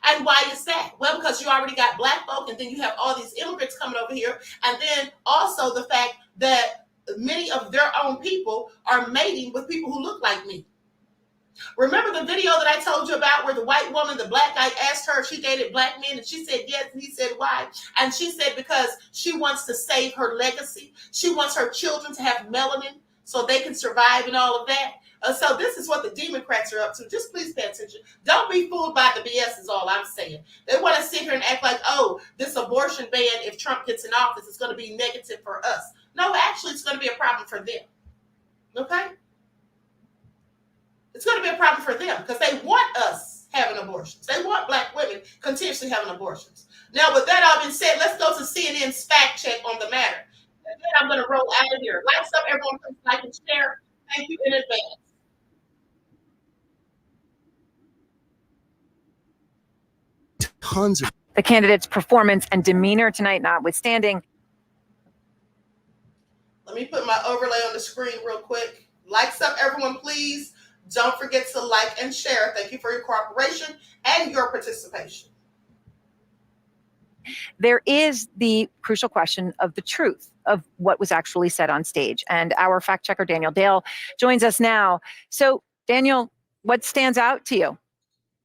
And why is that? Well, because you already got Black folk, and then you have all these immigrants coming over here. And then also the fact that many of their own people are mating with people who look like me. Remember the video that I told you about where the white woman, the Black guy, asked her if she dated Black men, and she said yes, and he said why? And she said because she wants to save her legacy. She wants her children to have melanin so they can survive and all of that. So this is what the Democrats are up to. Just please pay attention. Don't be fooled by the BS is all I'm saying. They want to sit here and act like, oh, this abortion ban, if Trump gets in office, is going to be negative for us. No, actually, it's going to be a problem for them. Okay? It's going to be a problem for them because they want us having abortions. They want Black women continuously having abortions. Now, with that all being said, let's go to CNN's fact check on the matter. And then I'm going to roll out of here. Like up, everyone, please like and share. Thank you in advance. Tons of the candidate's performance and demeanor tonight notwithstanding. Let me put my overlay on the screen real quick. Likes up, everyone, please. Don't forget to like and share. Thank you for your cooperation and your participation. There is the crucial question of the truth of what was actually said on stage. And our fact checker, Daniel Dale, joins us now. So, Daniel, what stands out to you?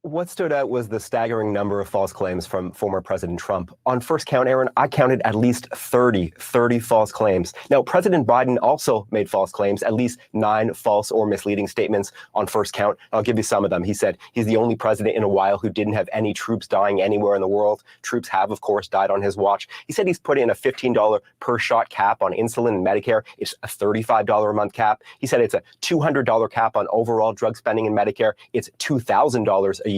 What stood out was the staggering number of false claims from former President Trump. On first count, Aaron, I counted at least 30 false claims. Now, President Biden also made false claims, at least 9 false or misleading statements on first count. I'll give you some of them. He said he's the only president in a while who didn't have any troops dying anywhere in the world. Troops have, of course, died on his watch. He said he's put in a $15 per shot cap on insulin and Medicare. It's a $35 a month cap. He said it's a $200 cap on overall drug spending in Medicare. It's $2,000 a year.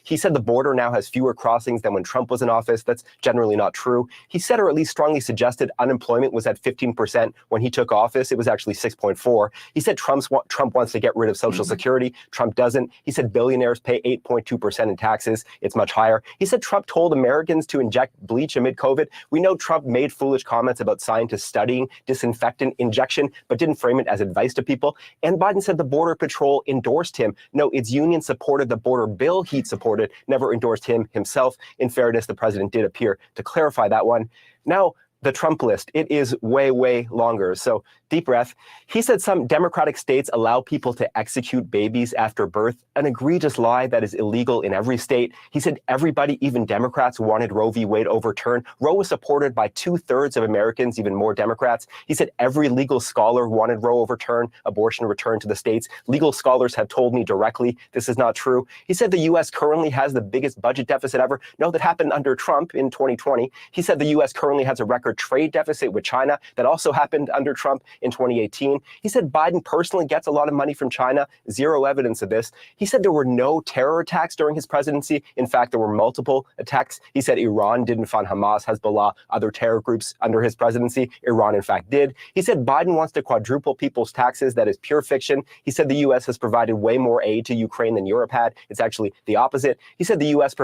He said the border now has fewer crossings than when Trump was in office. That's generally not true. He said, or at least strongly suggested, unemployment was at 15% when he took office. It was actually 6.4. He said Trump wants to get rid of Social Security. Trump doesn't. He said billionaires pay 8.2% in taxes. It's much higher. He said Trump told Americans to inject bleach amid COVID. We know Trump made foolish comments about scientists studying disinfectant injection, but didn't frame it as advice to people. And Biden said the Border Patrol endorsed him. No, its union supported the border bill he supported, never endorsed him himself. In fairness, the president did appear to clarify that one. Now, the Trump list, it is way, way longer. So deep breath. He said some Democratic states allow people to execute babies after birth, an egregious lie that is illegal in every state. He said everybody, even Democrats, wanted Roe v. Wade overturned. Roe was supported by 2/3 of Americans, even more Democrats. He said every legal scholar wanted Roe overturned, abortion returned to the states. Legal scholars have told me directly this is not true. He said the U.S. currently has the biggest budget deficit ever. No, that happened under Trump in 2020. He said the U.S. currently has a record trade deficit with China that also happened under Trump in 2018. He said Biden personally gets a lot of money from China. Zero evidence of this. He said there were no terror attacks during his presidency. In fact, there were multiple attacks. He said Iran didn't fund Hamas, Hezbollah, other terror groups under his presidency. Iran, in fact, did. He said Biden wants to quadruple people's taxes. That is pure fiction. He said the U.S. has provided way more aid to Ukraine than Europe had. It's actually the opposite. He said the U.S.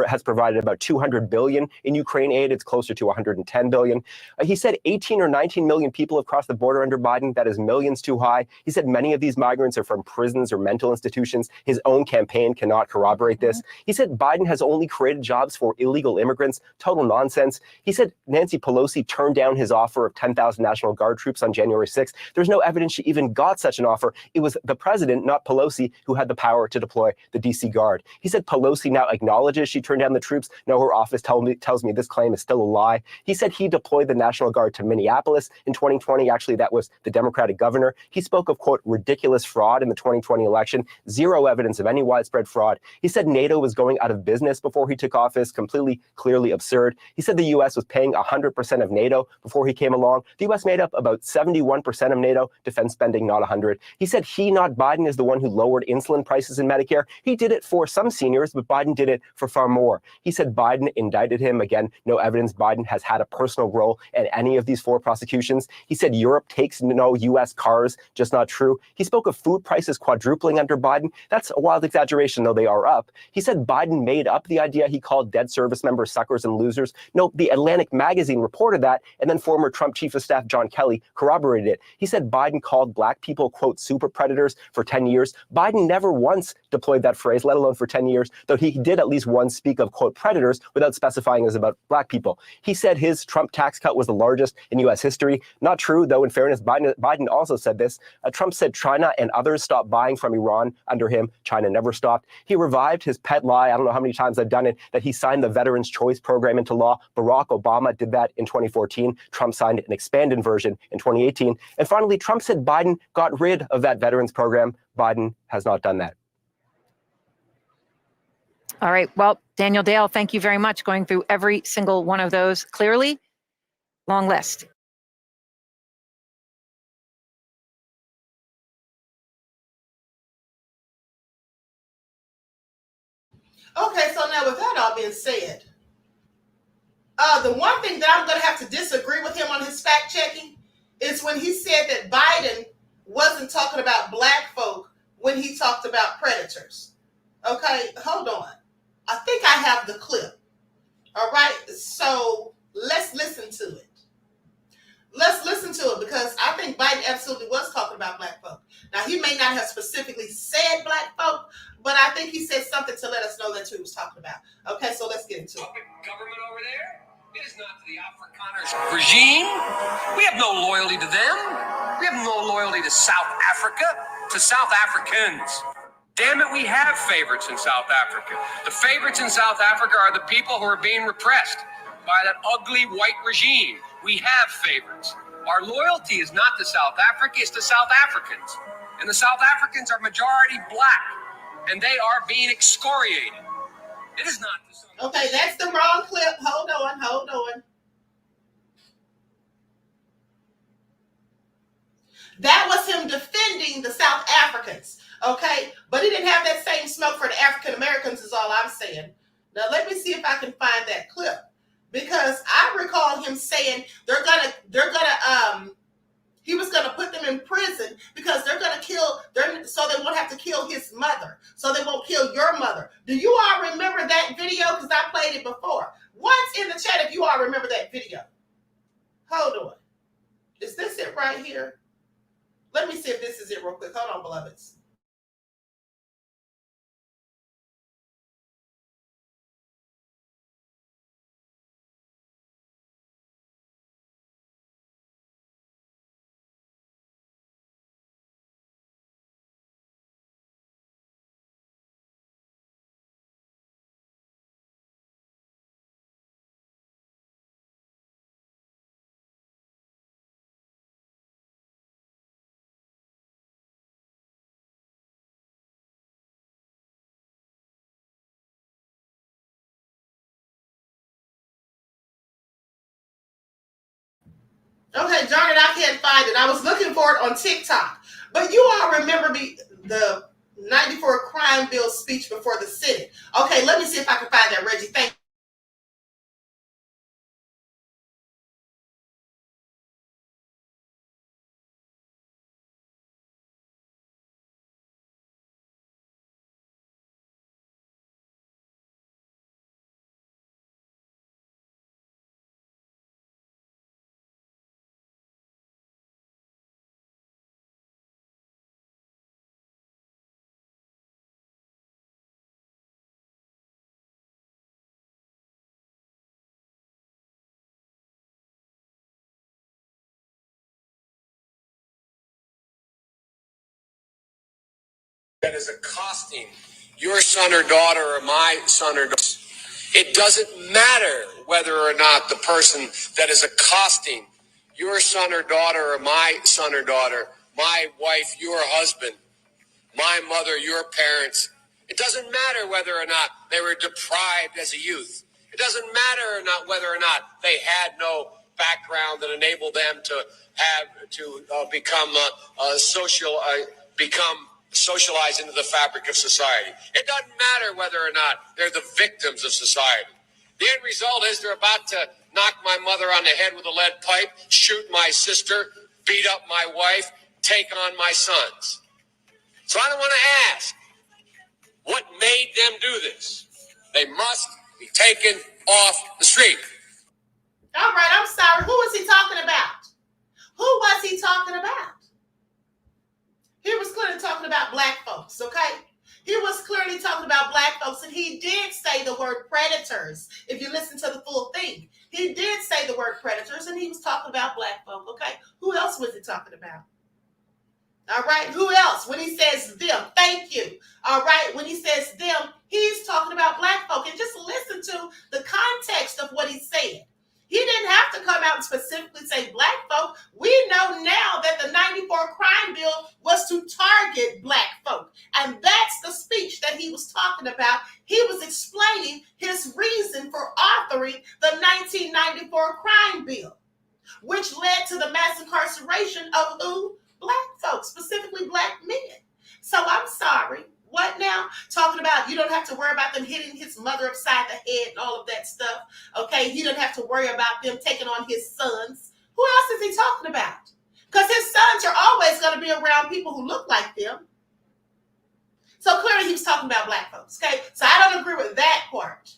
has provided about $200 billion in Ukraine aid. It's closer to $110 billion. He said 18 or 19 million people have crossed the border under Biden. That is millions too high. He said many of these migrants are from prisons or mental institutions. His own campaign cannot corroborate this. He said Biden has only created jobs for illegal immigrants. Total nonsense. He said Nancy Pelosi turned down his offer of 10,000 National Guard troops on January 6th. There's no evidence she even got such an offer. It was the president, not Pelosi, who had the power to deploy the DC Guard. He said Pelosi now acknowledges she turned down the troops. No, her office tells me this claim is still a lie. He said he deployed the National Guard to Minneapolis in 2020. Actually, that was the Democratic governor. He spoke of, quote, ridiculous fraud in the 2020 election. Zero evidence of any widespread fraud. He said NATO was going out of business before he took office. Completely, clearly absurd. He said the U.S. was paying 100% of NATO before he came along. The U.S. made up about 71% of NATO defense spending, not 100. He said he, not Biden, is the one who lowered insulin prices in Medicare. He did it for some seniors, but Biden did it for far more. He said Biden indicted him. Again, no evidence Biden has had a personal role in any of these 4 prosecutions. He said Europe takes no U.S. cars, just not true. He spoke of food prices quadrupling under Biden. That's a wild exaggeration, though they are up. He said Biden made up the idea he called dead service members suckers and losers. No, the Atlantic magazine reported that, and then former Trump chief of staff John Kelly corroborated it. He said Biden called black people, quote, super predators for 10 years. Biden never once deployed that phrase, let alone for 10 years, though he did at least once speak of, quote, predators without specifying it was about black people. He said his Trump tax cut was the largest in U.S. history. Not true, though, in fairness, Biden also said this. Trump said China and others stopped buying from Iran under him. China never stopped. He revived his pet lie. I don't know how many times I've done it, that he signed the Veterans Choice Program into law. Barack Obama did that in 2014. Trump signed an expanded version in 2018. And finally, Trump said Biden got rid of that Veterans Program. Biden has not done that. All right. Well, Daniel Dale, thank you very much going through every single one of those clearly. Long list. Okay, so now with that all being said, the one thing that I'm going to have to disagree with him on his fact checking is when he said that Biden wasn't talking about black folk when he talked about predators. Okay, hold on. I think I have the clip. All right, so let's listen to it. Let's listen to it because I think Biden absolutely was talking about black folk. Now, he may not have specifically said black folk, but I think he said something to let us know that's who he was talking about. Okay, so let's get into it. Government over there, it is not to the Afrikaners regime. We have no loyalty to them. We have no loyalty to South Africa, to South Africans. Damn it, we have favorites in South Africa. The favorites in South Africa are the people who are being repressed by that ugly white regime. We have favorites. Our loyalty is not to South Africa, it's to South Africans. And the South Africans are majority black, and they are being excoriated. It is not. Okay, that's the wrong clip. Hold on. That was him defending the South Africans, okay? But he didn't have that same smoke for the African Americans is all I'm saying. Now, let me see if I can find that clip. Because I recall him saying he was gonna put them in prison because they're gonna kill, so they won't have to kill his mother, so they won't kill your mother. Do you all remember that video? Because I played it before. Once in the chat if you all remember that video. Hold on. Is this it right here? Let me see if this is it real quick. Hold on, beloveds. Okay, darn it, I can't find it. I was looking for it on TikTok. But you all remember the 94 crime bill speech before the Senate. Okay, let me see if I can find that, Reggie. Thank you. That is accosting your son or daughter or my son or daughter. It doesn't matter whether or not the person that is accosting your son or daughter or my son or daughter, my wife, your husband, my mother, your parents. It doesn't matter whether or not they were deprived as a youth. It doesn't matter or not whether or not they had no background that enabled them to become socialized into the fabric of society. It doesn't matter whether or not they're the victims of society. The end result is they're about to knock my mother on the head with a lead pipe, shoot my sister, beat up my wife, take on my sons. So I don't want to ask, what made them do this? They must be taken off the street. All right, I'm sorry. Who was he talking about? Who was he talking about? He was clearly talking about black folks, okay? He was clearly talking about black folks, and he did say the word predators. If you listen to the full thing, he did say the word predators, and he was talking about black folk, okay? Who else was he talking about? All right, who else? When he says them, thank you. All right, when he says them, he's talking about black folk. And just listen to the context of what he said. He didn't have to come out and specifically say black folk. We know now that the 94 crime bill was to target black folk. And that's the speech that he was talking about. He was explaining his reason for authoring the 1994 crime bill, which led to the mass incarceration of who? Black folks, specifically black men. So I'm sorry. What now? Talking about you don't have to worry about them hitting his mother upside the head and all of that stuff. Okay, he doesn't have to worry about them taking on his sons. Who else is he talking about? Because his sons are always going to be around people who look like them. So clearly he was talking about black folks. Okay, so I don't agree with that part.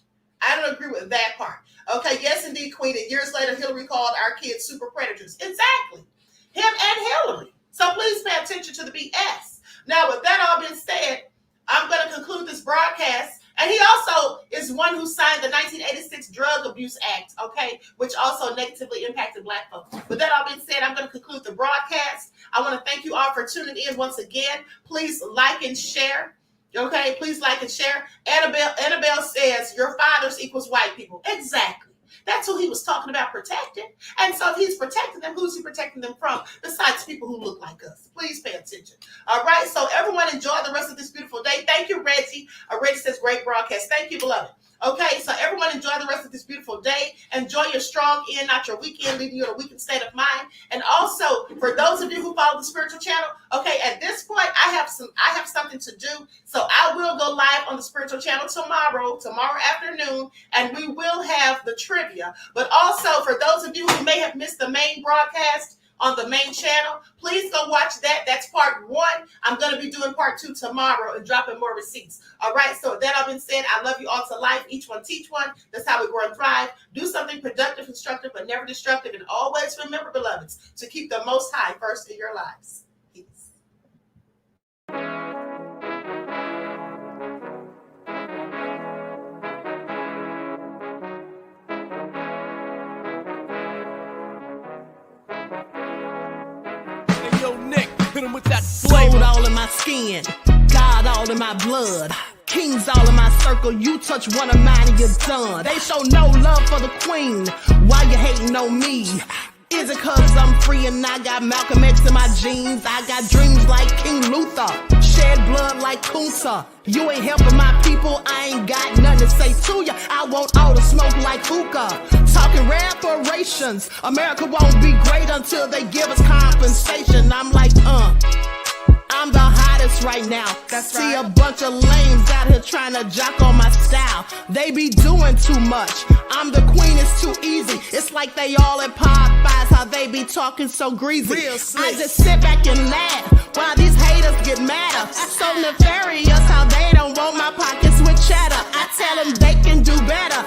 Okay, yes indeed, Queen. And years later, Hillary called our kids super predators. Exactly. Him and Hillary. So please pay attention to the BS. Now, with that all being said, I'm going to conclude this broadcast. And he also is one who signed the 1986 Drug Abuse Act, okay, which also negatively impacted black folks. With that all being said, I'm going to conclude the broadcast. I want to thank you all for tuning in once again. Please like and share. Okay, please like and share. Annabelle says, your fathers equals white people. Exactly. That's who he was talking about protecting. And so if he's protecting them, who's he protecting them from besides people who look like us? Please pay attention. All right, so everyone enjoy the rest of this beautiful day. Thank you, Reggie. Reggie says, great broadcast. Thank you, beloved. Okay, so everyone enjoy the rest of this beautiful day. Enjoy your strong end, not your weekend, leaving you in a weakened state of mind. And also, for those of you who follow the spiritual channel, okay, at this point, I have something to do. So I will go live on the spiritual channel tomorrow afternoon, and we will have the trivia. But also, for those of you who may have missed the main broadcast on the main channel, please go watch that. That's part 1. I'm going to be doing part 2 tomorrow and dropping more receipts. All right, so that all been said, I love you all to life. Each one teach one. That's how we grow and thrive. Do something productive, constructive, but never destructive. And always remember, beloveds, to keep the Most High first in your lives. Peace. Yo, Nick, hit him with that flavor. Gold all in my skin, God all in my blood. Kings all in my circle, you touch one of mine and you're done. They show no love for the queen, why you hating on me? Is it cause I'm free and I got Malcolm X in my jeans? I got dreams like King Luther, shed blood like Kunsa. You ain't helping my people, I ain't got nothing to say to ya. I want all the smoke like hookah. Talking reparations, America won't be great until they give us compensation. I'm like, I'm the hottest right now. That's See right. A bunch of lames out here trying to jock on my style. They be doing too much. I'm the queen, it's too easy. It's like they all at Popeyes, how they be talking so greasy. I just sit back and laugh while these haters get madder. So nefarious how they don't want my pockets with cheddar. I tell them they can do better.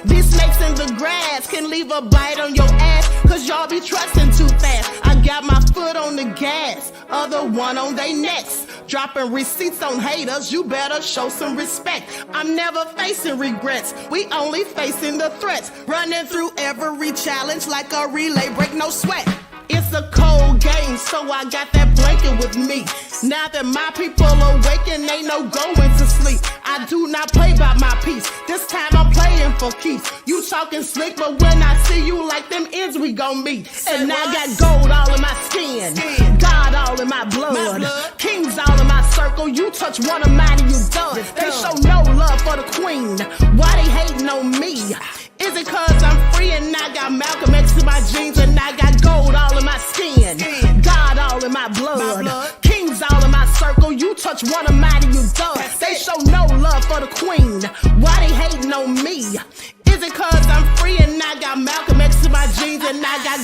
These snakes in the grass can leave a bite on your ass, cause y'all be trusting too fast. I got my foot on the gas, other one on they necks. Dropping receipts on haters, you better show some respect. I'm never facing regrets, we only facing the threats. Running through every challenge like a relay, break no sweat. It's a cold game, so I got that blanket with me. Now that my people awaken, ain't no going to sleep. I do not play by my piece, this time I'm playing for keeps. You talking slick, but when I see you like them ends, we gon' meet. And I got gold all in my skin, God all in my blood. Kings all in my circle, you touch one of mine and you done. They show no love for the queen, why they hating on me? Is it cause I'm free and I got Malcolm X in my jeans and I got gold all in my skin, God all in my blood. Kings all in my circle, you touch one of mine and you done. They show no love for the queen, why they hating on me? Is it cause I'm free and I got Malcolm X in my jeans and I got